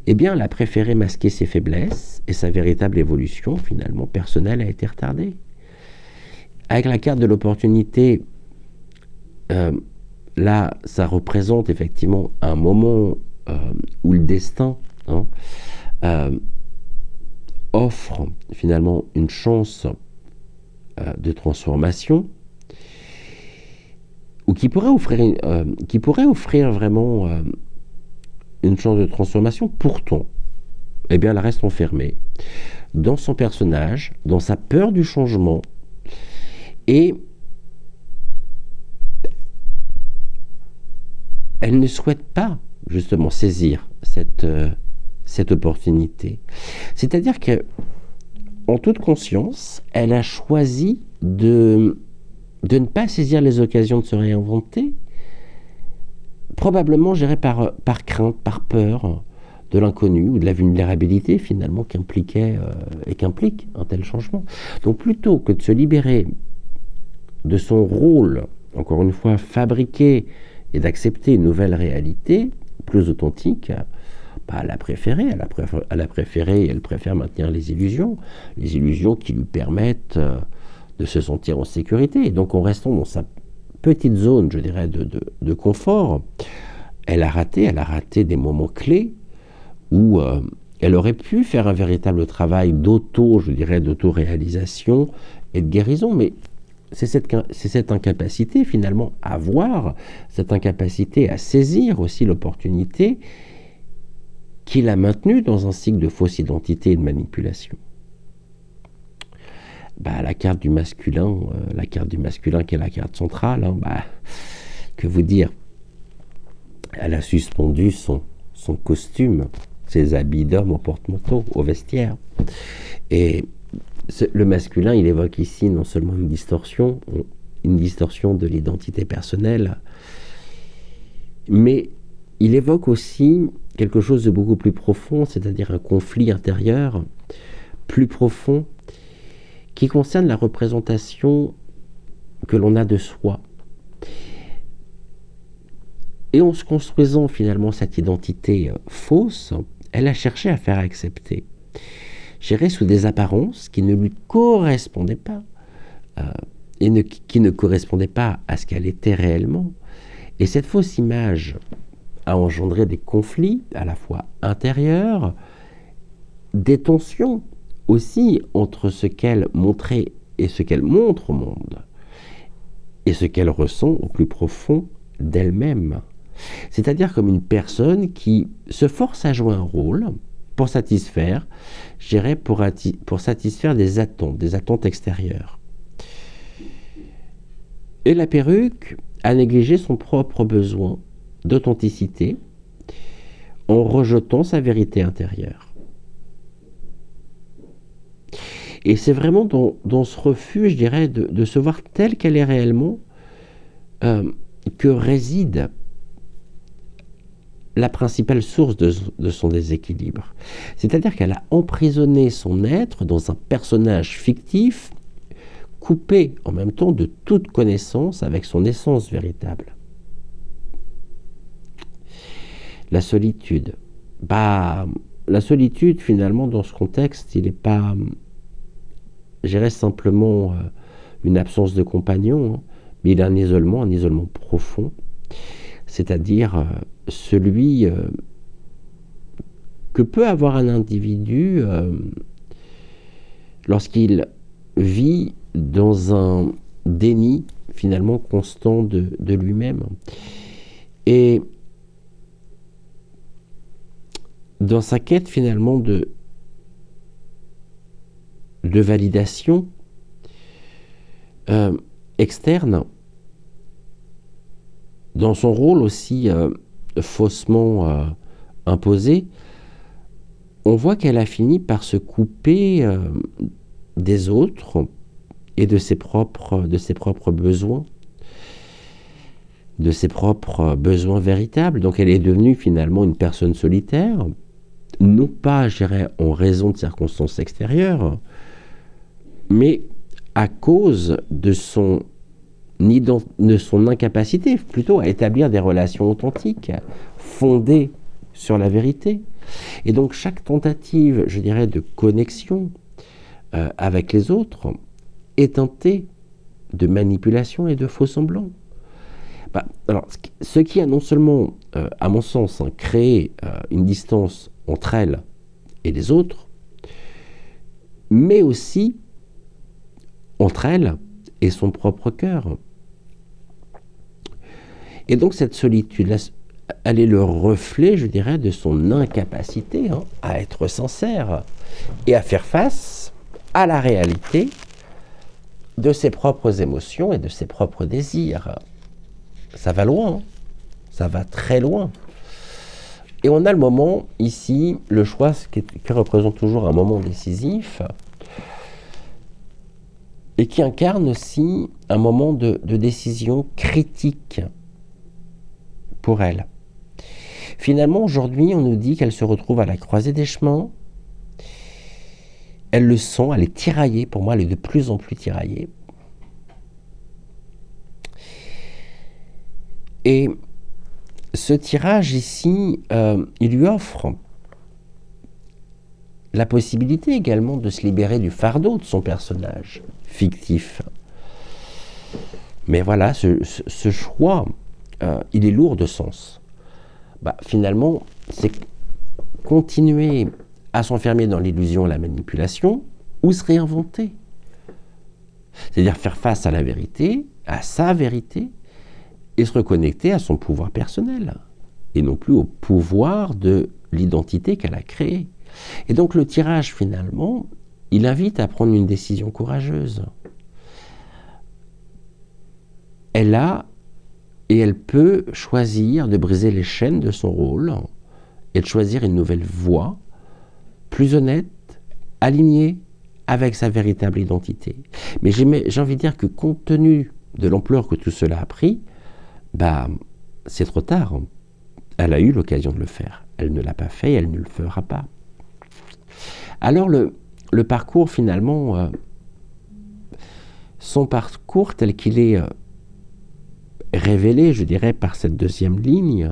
eh bien, elle a préféré masquer ses faiblesses, et sa véritable évolution, finalement, personnelle, a été retardée. Avec la carte de l'opportunité, là, ça représente effectivement un moment où le destin offre finalement une chance de transformation, ou qui pourrait offrir vraiment une chance de transformation. Pourtant, eh bien, elle reste enfermée dans son personnage, dans sa peur du changement, et elle ne souhaite pas justement saisir cette opportunité. C'est-à-dire que, en toute conscience, elle a choisi de ne pas saisir les occasions de se réinventer, probablement gérée par crainte, par peur de l'inconnu ou de la vulnérabilité finalement qu'implique un tel changement. Donc plutôt que de se libérer de son rôle, encore une fois, fabriqué, et d'accepter une nouvelle réalité plus authentique, elle a préféré, et elle préfère maintenir les illusions qui lui permettent de se sentir en sécurité. Et donc en restant dans sa petite zone, je dirais, de confort, elle a raté des moments clés où elle aurait pu faire un véritable travail d'auto-réalisation et de guérison, mais c'est cette incapacité finalement à voir, cette incapacité à saisir aussi l'opportunité qui l'a maintenue dans un cycle de fausse identité et de manipulation. La carte du masculin qui est la carte centrale, que vous dire, elle a suspendu son costume, ses habits d'homme au porte-manteau, au vestiaire. Et le masculin, il évoque ici non seulement une distorsion de l'identité personnelle, mais il évoque aussi quelque chose de beaucoup plus profond, c'est-à-dire un conflit intérieur plus profond qui concerne la représentation que l'on a de soi. Et en se construisant finalement cette identité fausse, elle a cherché à faire accepter, gérer sous des apparences qui ne lui correspondaient pas, qui ne correspondaient pas à ce qu'elle était réellement. Et cette fausse image a engendré des conflits à la fois intérieurs, des tensions aussi entre ce qu'elle montrait et ce qu'elle montre au monde, et ce qu'elle ressent au plus profond d'elle-même. C'est-à-dire comme une personne qui se force à jouer un rôle pour satisfaire, je dirais pour satisfaire des attentes extérieures. Et la perruque a négligé son propre besoin d'authenticité en rejetant sa vérité intérieure. Et c'est vraiment dans ce refus, je dirais, de se voir telle qu'elle est réellement, que réside la principale source de son déséquilibre. C'est-à-dire qu'elle a emprisonné son être dans un personnage fictif, coupé en même temps de toute connaissance avec son essence véritable. La solitude. La solitude, finalement, dans ce contexte, il n'est pas, je dirais, simplement une absence de compagnon, mais il est un isolement profond, c'est-à-dire celui que peut avoir un individu lorsqu'il vit dans un déni finalement constant de lui-même. Et dans sa quête finalement de validation externe, dans son rôle aussi faussement imposé, on voit qu'elle a fini par se couper des autres et de ses propres besoins, de ses propres besoins véritables. Donc elle est devenue finalement une personne solitaire, non pas, je dirais, en raison de circonstances extérieures, mais à cause de son incapacité plutôt à établir des relations authentiques, fondées sur la vérité. Et donc chaque tentative, je dirais, de connexion avec les autres est teintée de manipulation et de faux semblants. Alors, ce qui a non seulement, à mon sens, créé une distance entre elle et les autres, mais aussi entre elle et son propre cœur. Et donc cette solitude, elle est le reflet, je dirais, de son incapacité à être sincère et à faire face à la réalité de ses propres émotions et de ses propres désirs. Ça va loin, ça va très loin. Et on a le moment, ici, le choix qui représente toujours un moment décisif et qui incarne aussi un moment de décision critique pour elle. Finalement, aujourd'hui, on nous dit qu'elle se retrouve à la croisée des chemins. Elle le sent, elle est tiraillée. Pour moi, elle est de plus en plus tiraillée. Et ce tirage ici, il lui offre la possibilité également de se libérer du fardeau de son personnage fictif. Mais voilà, ce choix, il est lourd de sens. finalement, c'est continuer à s'enfermer dans l'illusion et la manipulation ou se réinventer. C'est-à-dire faire face à la vérité, à sa vérité, et se reconnecter à son pouvoir personnel, et non plus au pouvoir de l'identité qu'elle a créée. Et donc le tirage, finalement, il invite à prendre une décision courageuse. Elle a et elle peut choisir de briser les chaînes de son rôle et de choisir une nouvelle voie, plus honnête, alignée avec sa véritable identité. Mais j'ai envie de dire que compte tenu de l'ampleur que tout cela a pris, c'est trop tard. Elle a eu l'occasion de le faire. Elle ne l'a pas fait et elle ne le fera pas. Alors le parcours, finalement, son parcours tel qu'il est révélé, je dirais, par cette deuxième ligne,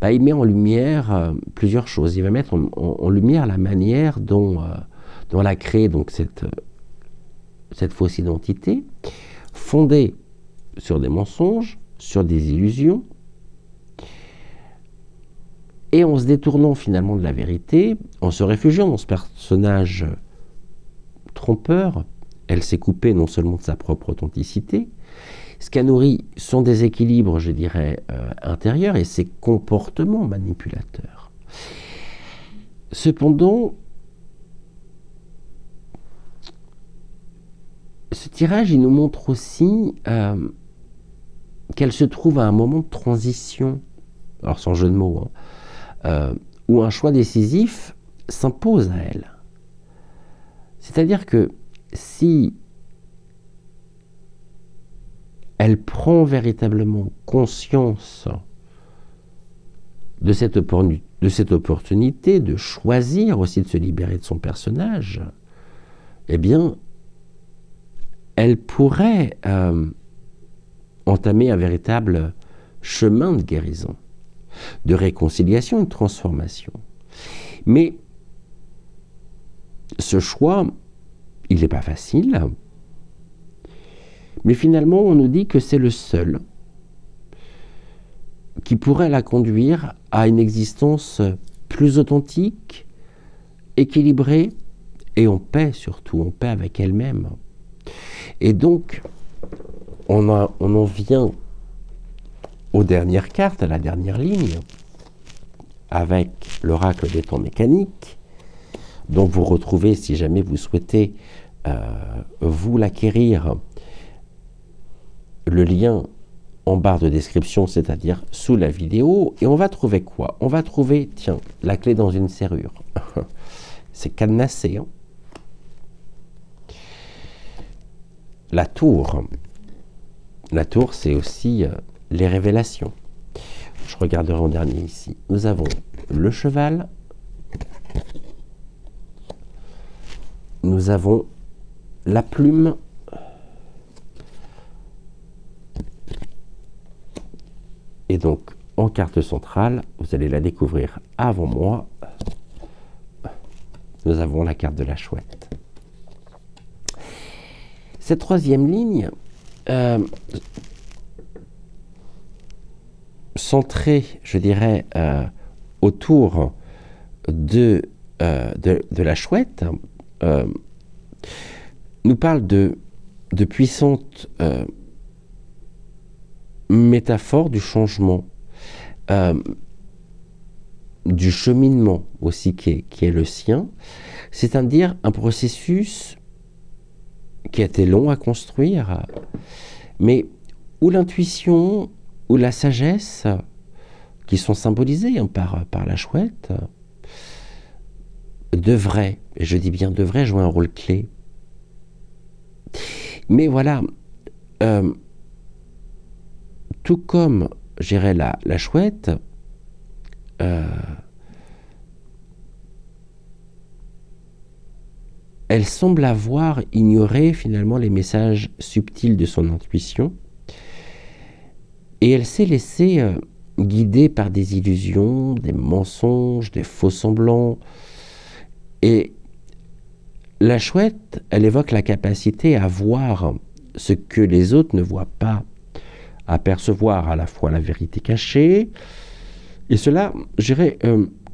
il met en lumière plusieurs choses. Il va mettre en lumière la manière dont elle a créé donc, cette fausse identité, fondée sur des mensonges, sur des illusions, et en se détournant finalement de la vérité, en se réfugiant dans ce personnage trompeur, elle s'est coupée non seulement de sa propre authenticité, ce qui a nourri son déséquilibre, je dirais, intérieur et ses comportements manipulateurs. Cependant, ce tirage, il nous montre aussi qu'elle se trouve à un moment de transition, alors sans jeu de mots, où un choix décisif s'impose à elle. C'est-à-dire que si elle prend véritablement conscience de cette opportunité de choisir aussi de se libérer de son personnage, eh bien, elle pourrait entamer un véritable chemin de guérison, de réconciliation et de transformation. Mais ce choix, il n'est pas facile, mais finalement on nous dit que c'est le seul qui pourrait la conduire à une existence plus authentique, équilibrée et en paix surtout, en paix avec elle-même. Et donc, on en vient aux dernières cartes, à la dernière ligne, avec l'oracle des temps mécaniques, dont vous retrouvez, si jamais vous souhaitez vous l'acquérir, le lien en barre de description, c'est-à-dire sous la vidéo. Et on va trouver quoi? On va trouver, tiens, la clé dans une serrure. C'est cadenassé, hein. La tour. La tour, c'est aussi les révélations. Je regarderai en dernier ici. Nous avons le cheval. Nous avons la plume. Et donc, en carte centrale, vous allez la découvrir avant moi. Nous avons la carte de la chouette. Cette troisième ligne, centrée, je dirais, autour de la chouette, nous parle de puissantes métaphores du changement, du cheminement aussi qui est le sien, c'est-à-dire un processus qui a été long à construire, mais où l'intuition, où la sagesse, qui sont symbolisées par la chouette, devraient, et je dis bien devraient, jouer un rôle clé. Mais voilà, tout comme, je dirais, la chouette, elle semble avoir ignoré finalement les messages subtils de son intuition et elle s'est laissée guider par des illusions, des mensonges, des faux semblants. Et la chouette, elle évoque la capacité à voir ce que les autres ne voient pas, à percevoir à la fois la vérité cachée Et cela, je dirais,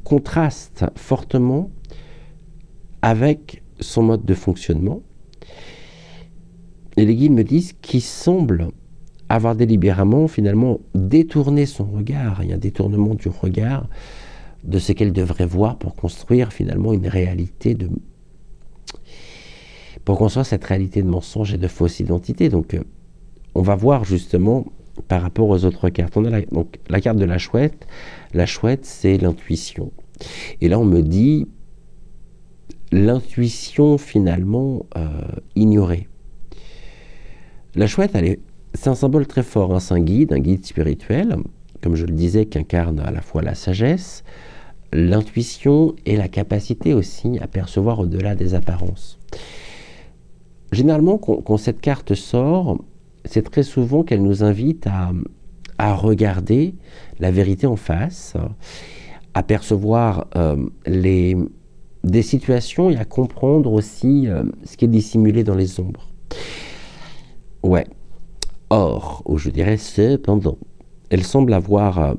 contraste fortement avec son mode de fonctionnement. Et les guides me disent qu'il semble avoir délibérément, finalement, détourné son regard. Il y a un détournement du regard de ce qu'elle devrait voir pour construire, finalement, une réalité de... pour construire cette réalité de mensonge et de fausse identité. Donc, on va voir, justement, par rapport aux autres cartes. On a donc, la carte de la chouette. La chouette, c'est l'intuition. Et là, on me dit l'intuition, finalement, ignorée. La chouette, c'est un symbole très fort, hein. C'est un guide spirituel, comme je le disais, qui incarne à la fois la sagesse, l'intuition et la capacité aussi à percevoir au-delà des apparences. Généralement, quand cette carte sort, c'est très souvent qu'elle nous invite à regarder la vérité en face, à percevoir des situations et à comprendre aussi ce qui est dissimulé dans les ombres. Ouais. Or, ou je dirais cependant, elle semble avoir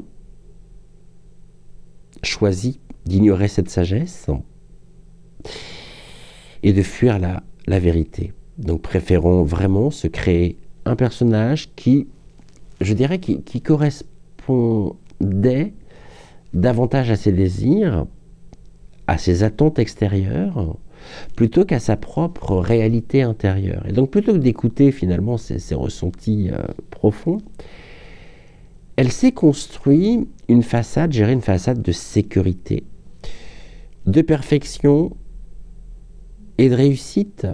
choisi d'ignorer cette sagesse et de fuir la vérité. Donc préférons vraiment se créer un personnage qui, je dirais, qui correspondait davantage à ses désirs, à ses attentes extérieures, plutôt qu'à sa propre réalité intérieure. Et donc plutôt que d'écouter finalement ses ressentis profonds, elle s'est construit une façade, gérer une façade de sécurité, de perfection et de réussite.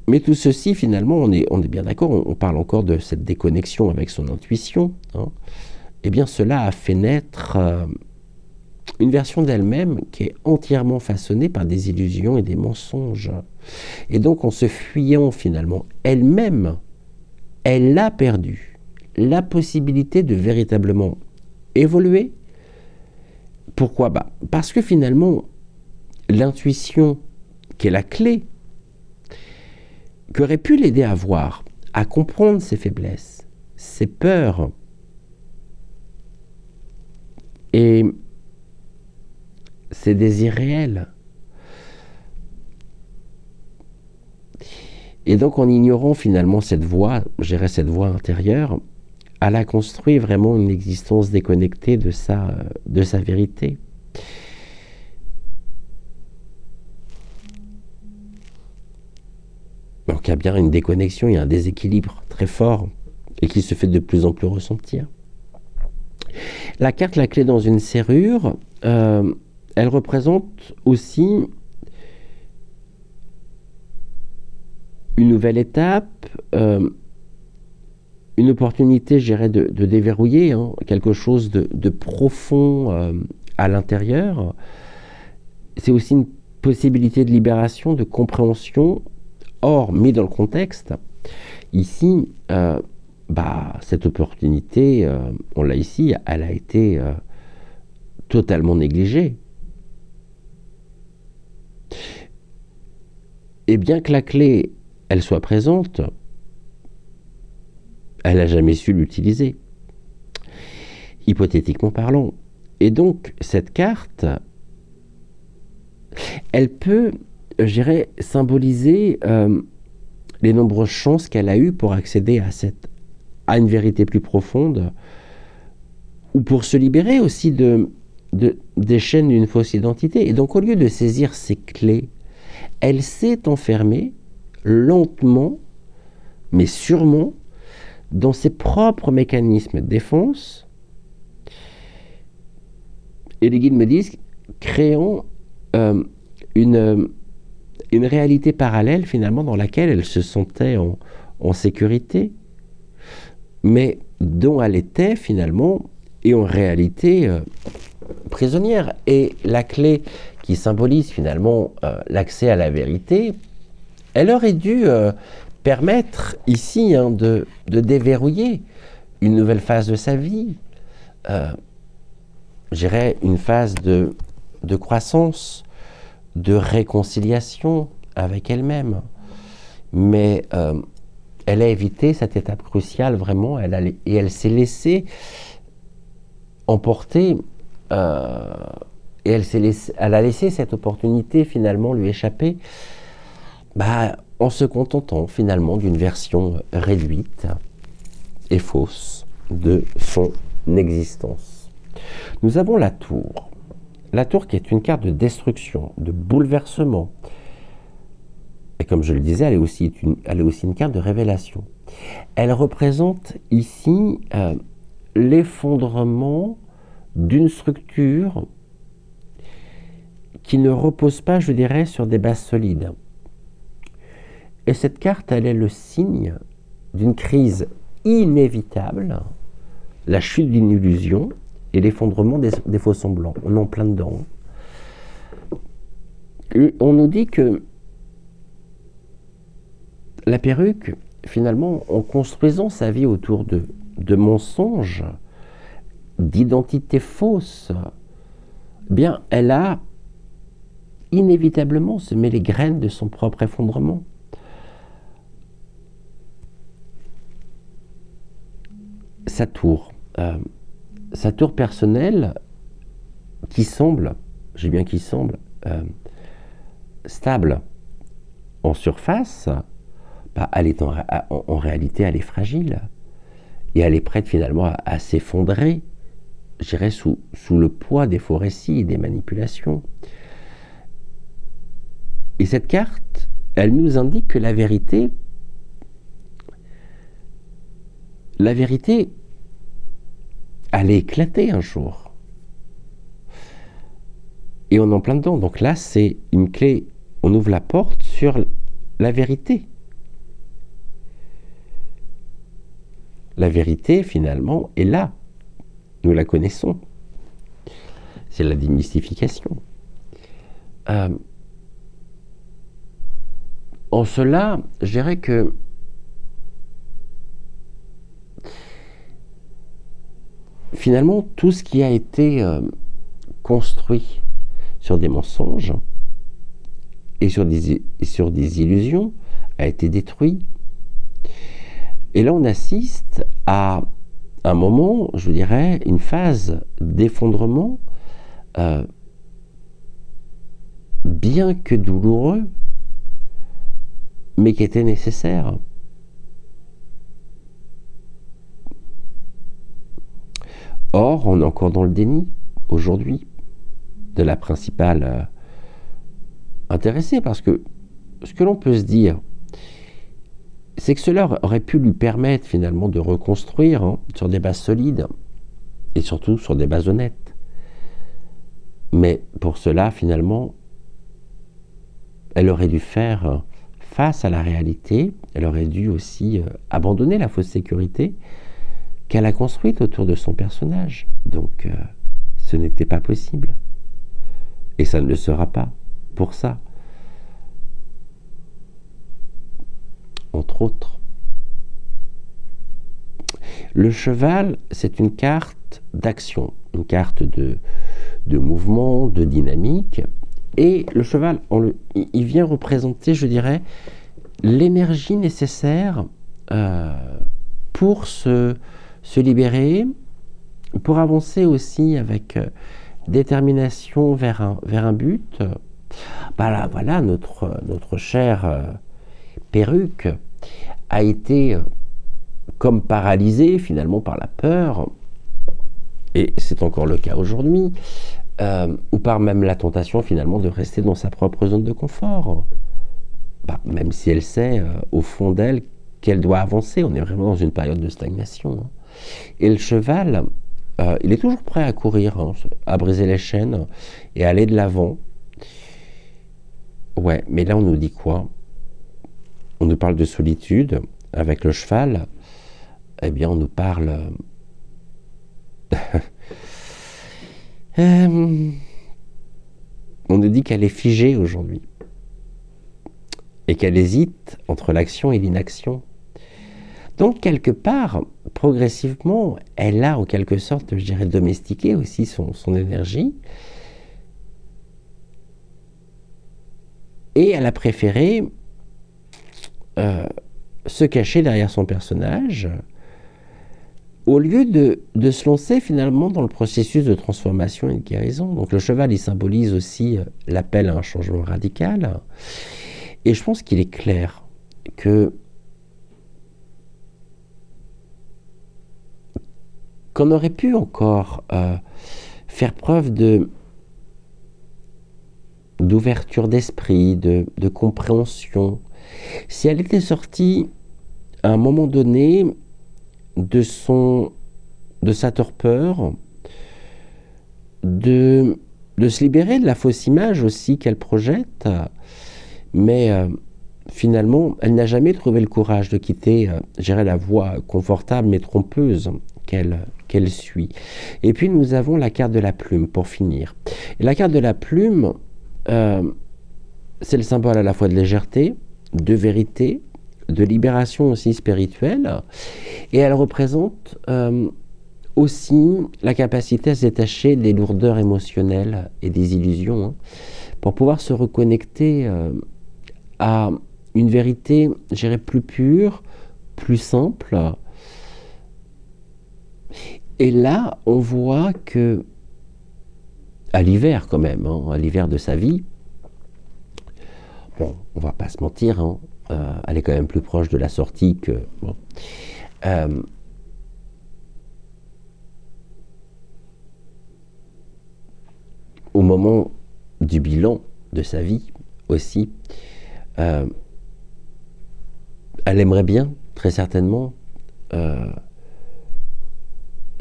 Mais tout ceci, finalement, on est bien d'accord, on parle encore de cette déconnexion avec son intuition, hein. Eh bien, cela a fait naître une version d'elle-même qui est entièrement façonnée par des illusions et des mensonges. Et donc, en se fuyant, finalement, elle-même, elle a perdu la possibilité de véritablement évoluer. Pourquoi ? Parce que finalement, l'intuition, qui est la clé, qui aurait pu l'aider à voir, à comprendre ses faiblesses, ses peurs, et ses désirs réels. Et donc, en ignorant finalement cette voix, gérer cette voix intérieure, elle a construit vraiment une existence déconnectée de sa vérité. Donc, il y a bien une déconnexion, il y a un déséquilibre très fort et qui se fait de plus en plus ressentir. La carte, la clé dans une serrure, elle représente aussi une nouvelle étape, une opportunité, je dirais, de déverrouiller quelque chose de profond à l'intérieur. C'est aussi une possibilité de libération, de compréhension. Or, mis dans le contexte, ici, cette opportunité, on l'a ici, elle a été totalement négligée. Et bien que la clé, elle soit présente, elle n'a jamais su l'utiliser, hypothétiquement parlant. Et donc, cette carte, elle peut, je dirais, symboliser les nombreuses chances qu'elle a eues pour accéder à une vérité plus profonde, ou pour se libérer aussi des chaînes d'une fausse identité. Et donc, au lieu de saisir ces clés, elle s'est enfermée lentement, mais sûrement, dans ses propres mécanismes de défense. Et les guides me disent, créant une réalité parallèle, finalement, dans laquelle elle se sentait en sécurité, mais dont elle était, finalement, et en réalité, prisonnière. Et la clé qui symbolise, finalement, l'accès à la vérité, elle aurait dû permettre, ici, de déverrouiller une nouvelle phase de sa vie, je dirais une phase de croissance, de réconciliation avec elle-même. Mais elle a évité cette étape cruciale, vraiment, et elle s'est laissée emportée, et elle a laissé cette opportunité finalement lui échapper, en se contentant finalement d'une version réduite et fausse de son existence. Nous avons la tour. La tour qui est une carte de destruction, de bouleversement. Et comme je le disais, elle est aussi une carte de révélation. Elle représente ici l'effondrement d'une structure qui ne repose pas, je dirais, sur des bases solides. Et cette carte, elle est le signe d'une crise inévitable, la chute d'une illusion et l'effondrement des faux semblants. On est en plein dedans. Et on nous dit que la perruque, finalement, en construisant sa vie autour de mensonges, d'identités fausses, bien, elle a inévitablement semé les graines de son propre effondrement. Sa tour personnelle, qui semble, stable en surface, elle est en réalité, elle est fragile. Et elle est prête finalement à s'effondrer, je dirais, sous le poids des faux récits et des manipulations. Et cette carte, elle nous indique que la vérité, allait éclater un jour. Et on est en plein dedans. Donc là, c'est une clé. On ouvre la porte sur la vérité. La vérité, finalement, est là. Nous la connaissons. C'est la démystification. En cela, je dirais que finalement, tout ce qui a été construit sur des mensonges et sur des illusions a été détruit. Et là, on assiste à un moment, je dirais, une phase d'effondrement, bien que douloureux, mais qui était nécessaire. Or, on est encore dans le déni, aujourd'hui, de la principale intéressée, parce que ce que l'on peut se dire, c'est que cela aurait pu lui permettre finalement de reconstruire sur des bases solides, et surtout sur des bases honnêtes. Mais pour cela, finalement, elle aurait dû faire face à la réalité, elle aurait dû aussi abandonner la fausse sécurité qu'elle a construite autour de son personnage. Donc, ce n'était pas possible. Et ça ne le sera pas, pour ça. Entre autres. Le cheval, c'est une carte d'action, une carte de mouvement, de dynamique. Et le cheval, il vient représenter, je dirais, l'énergie nécessaire pour se libérer, pour avancer aussi avec détermination vers un but. Voilà, notre chère perruque a été comme paralysée finalement par la peur, et c'est encore le cas aujourd'hui, ou par même la tentation finalement de rester dans sa propre zone de confort. Même si elle sait au fond d'elle qu'elle doit avancer, on est vraiment dans une période de stagnation. Et le cheval, il est toujours prêt à courir, à briser les chaînes et à aller de l'avant. Ouais, mais là on nous dit quoi? On nous parle de solitude. Avec le cheval, eh bien on nous parle on nous dit qu'elle est figée aujourd'hui et qu'elle hésite entre l'action et l'inaction. Donc quelque part, progressivement, elle a en quelque sorte, je dirais, domestiqué aussi son énergie, et elle a préféré se cacher derrière son personnage au lieu de se lancer finalement dans le processus de transformation et de guérison. Donc le cheval, il symbolise aussi l'appel à un changement radical. Et je pense qu'il est clair que qu'on aurait pu encore faire preuve d'ouverture d'esprit, de compréhension, si elle était sortie à un moment donné de sa torpeur, de se libérer de la fausse image aussi qu'elle projette, mais finalement, elle n'a jamais trouvé le courage de quitter, la voie confortable mais trompeuse qu'elle suit. Et puis nous avons la carte de la plume pour finir. Et la carte de la plume, c'est le symbole à la fois de légèreté, de vérité, de libération aussi spirituelle, et elle représente aussi la capacité à se détacher des lourdeurs émotionnelles et des illusions, hein, pour pouvoir se reconnecter à une vérité, je dirais, plus pure, plus simple. Et là, on voit que, à l'hiver quand même, hein, à l'hiver de sa vie, bon, on va pas se mentir, hein, elle est quand même plus proche de la sortie que... Bon, au moment du bilan de sa vie aussi, elle aimerait bien, très certainement,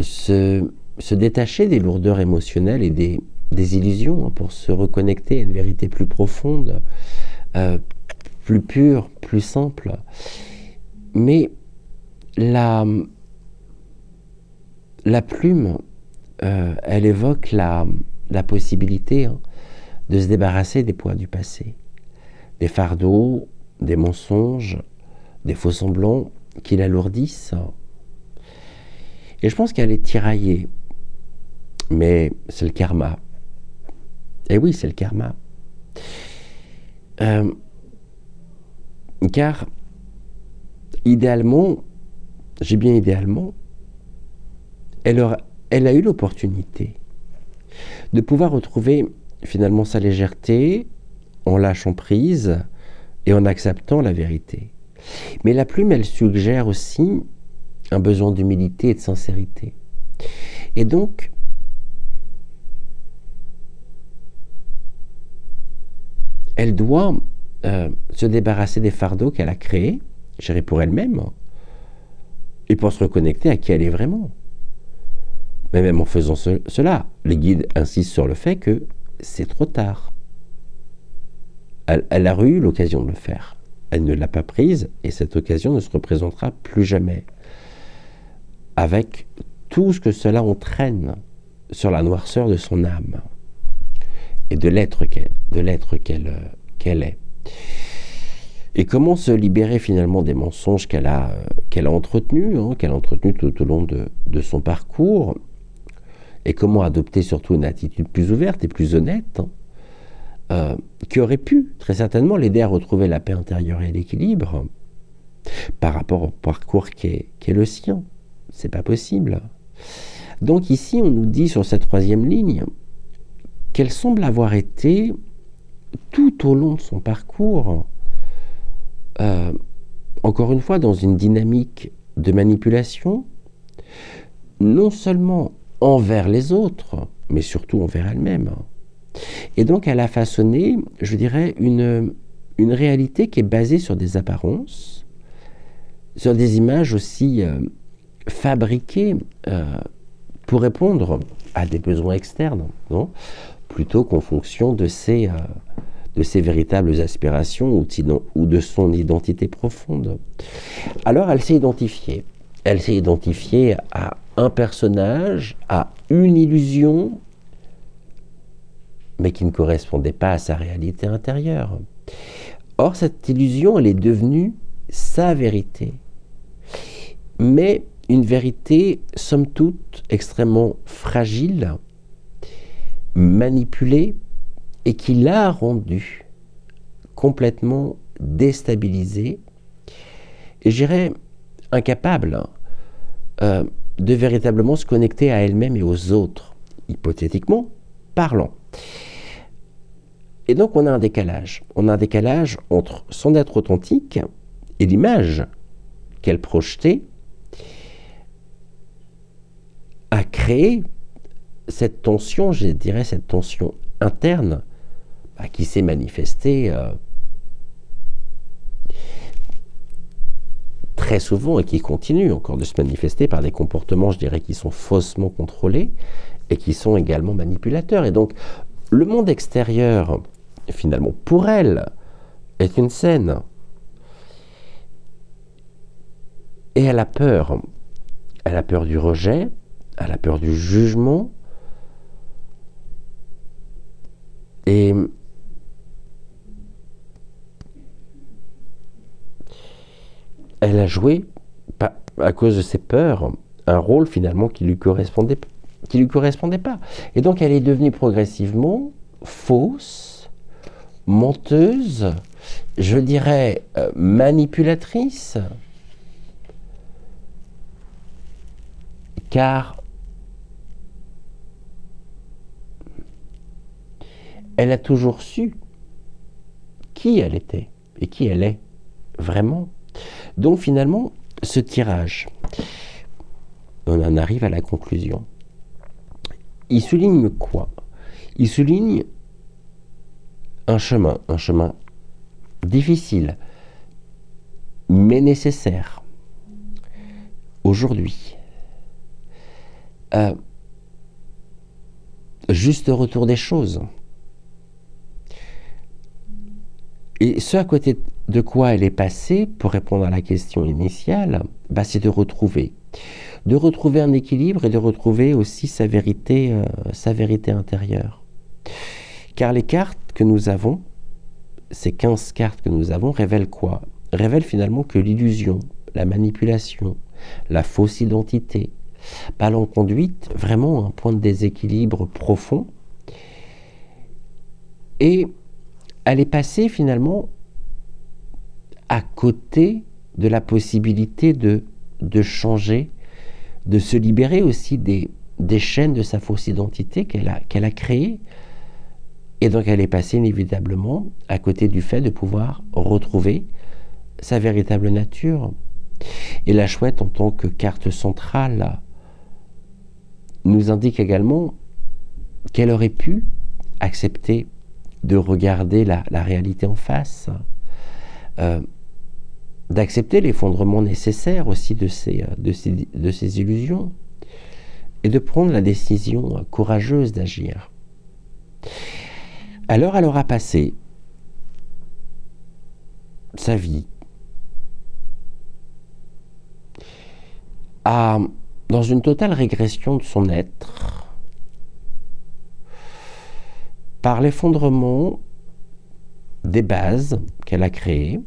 se détacher des lourdeurs émotionnelles et des illusions, hein, pour se reconnecter à une vérité plus profonde, plus pure, plus simple. Mais la plume, elle évoque la possibilité, hein, de se débarrasser des poids du passé, des fardeaux, des mensonges, des faux-semblants qui l'alourdissent. Et je pense qu'elle est tiraillée, mais c'est le karma. Et oui, c'est le karma. Car, idéalement, j'ai bien idéalement, elle a eu l'opportunité de pouvoir retrouver finalement sa légèreté en lâchant prise et en acceptant la vérité. Mais la plume, elle suggère aussi un besoin d'humilité et de sincérité. Et donc, elle doit se débarrasser des fardeaux qu'elle a créés, je dirais pour elle-même, et pour se reconnecter à qui elle est vraiment. Mais même en faisant cela, les guides insistent sur le fait que c'est trop tard. Elle a eu l'occasion de le faire. Elle ne l'a pas prise, et cette occasion ne se représentera plus jamais. Avec tout ce que cela entraîne sur la noirceur de son âme et de l'être qu'elle est. Et comment se libérer finalement des mensonges qu'elle a entretenus, hein, qu'elle a entretenus tout au long de son parcours, et comment adopter surtout une attitude plus ouverte et plus honnête, hein, qui aurait pu très certainement l'aider à retrouver la paix intérieure et l'équilibre par rapport au parcours qui est le sien. C'est pas possible. Donc ici, on nous dit sur cette troisième ligne qu'elle semble avoir été, tout au long de son parcours, encore une fois dans une dynamique de manipulation, non seulement envers les autres, mais surtout envers elle-même. Et donc elle a façonné, je dirais, une réalité qui est basée sur des apparences, sur des images aussi fabriquées pour répondre à des besoins externes, non, plutôt qu'en fonction de ses véritables aspirations ou de son identité profonde. Alors elle s'est identifiée. Elle s'est identifiée à un personnage, à une illusion, mais qui ne correspondait pas à sa réalité intérieure. Or, cette illusion, elle est devenue sa vérité. Mais une vérité, somme toute, extrêmement fragile, manipulée, et qui l'a rendue complètement déstabilisée, et je dirais incapable de véritablement se connecter à elle-même et aux autres, hypothétiquement parlant. Et donc on a un décalage. On a un décalage entre son être authentique et l'image qu'elle projetait a créé cette tension, je dirais cette tension interne, qui s'est manifestée très souvent et qui continue encore de se manifester par des comportements, je dirais, qui sont faussement contrôlés et qui sont également manipulateurs. Et donc, le monde extérieur, finalement, pour elle, est une scène. Et elle a peur. Elle a peur du rejet, elle a peur du jugement. Et elle a joué, à cause de ses peurs, un rôle finalement qui lui correspondait pas. Et donc elle est devenue progressivement fausse, menteuse, je dirais manipulatrice, car elle a toujours su qui elle était et qui elle est vraiment. Donc finalement, ce tirage, on en arrive à la conclusion. Il souligne quoi? Il souligne un chemin difficile, mais nécessaire, aujourd'hui. Juste retour des choses. Et ce à côté de quoi elle est passée, pour répondre à la question initiale, c'est de retrouver un équilibre et de retrouver aussi sa vérité intérieure. Car les cartes que nous avons, ces 15 cartes que nous avons, révèlent quoi? Révèlent finalement que l'illusion, la manipulation, la fausse identité, l'ont conduite vraiment à un point de déséquilibre profond. Et elle est passée finalement à côté de la possibilité de changer, de se libérer aussi des chaînes de sa fausse identité qu'elle a créées. Et donc elle est passée inévitablement à côté du fait de pouvoir retrouver sa véritable nature. Et la chouette, en tant que carte centrale, nous indique également qu'elle aurait pu accepter de regarder la réalité en face, d'accepter l'effondrement nécessaire aussi de ces illusions, et de prendre la décision courageuse d'agir. Alors elle aura passé sa vie dans une totale régression de son être, par l'effondrement des bases qu'elle a créées.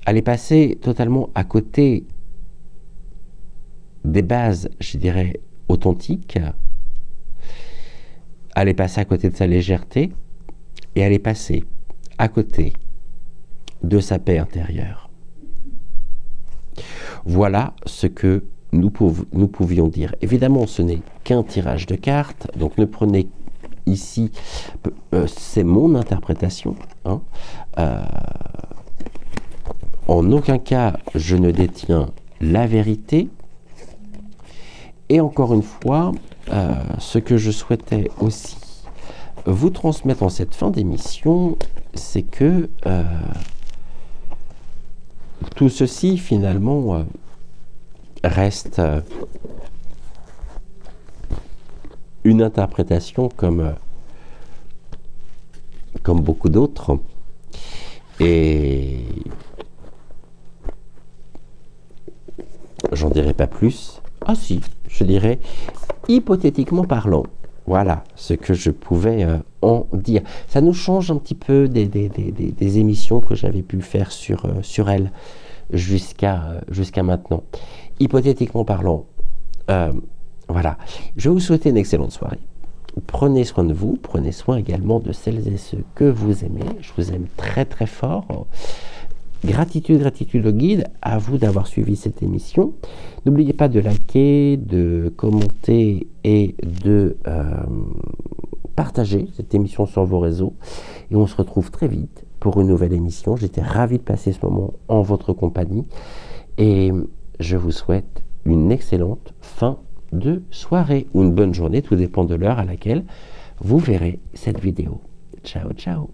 Elle est passée totalement à côté des bases, je dirais, authentiques. Elle est passée à côté de sa légèreté et elle est passée à côté de sa paix intérieure. Voilà ce que nous pouvions dire. Évidemment, ce n'est qu'un tirage de cartes, donc ne prenez ici, c'est mon interprétation. En aucun cas, je ne détiens la vérité. Et encore une fois, ce que je souhaitais aussi vous transmettre en cette fin d'émission, c'est que tout ceci, finalement, reste une interprétation comme beaucoup d'autres. Et j'en dirai pas plus. Ah si, je dirais hypothétiquement parlant. Voilà ce que je pouvais en dire. Ça nous change un petit peu des émissions que j'avais pu faire sur elle jusqu'à maintenant. Hypothétiquement parlant, voilà. Je vais vous souhaiter une excellente soirée. Prenez soin de vous, prenez soin également de celles et ceux que vous aimez. Je vous aime très très fort. Gratitude, gratitude au guide, à vous d'avoir suivi cette émission. N'oubliez pas de liker, de commenter et de partager cette émission sur vos réseaux. Et on se retrouve très vite pour une nouvelle émission. J'étais ravi de passer ce moment en votre compagnie. Et je vous souhaite une excellente fin de soirée ou une bonne journée, tout dépend de l'heure à laquelle vous verrez cette vidéo. Ciao, ciao!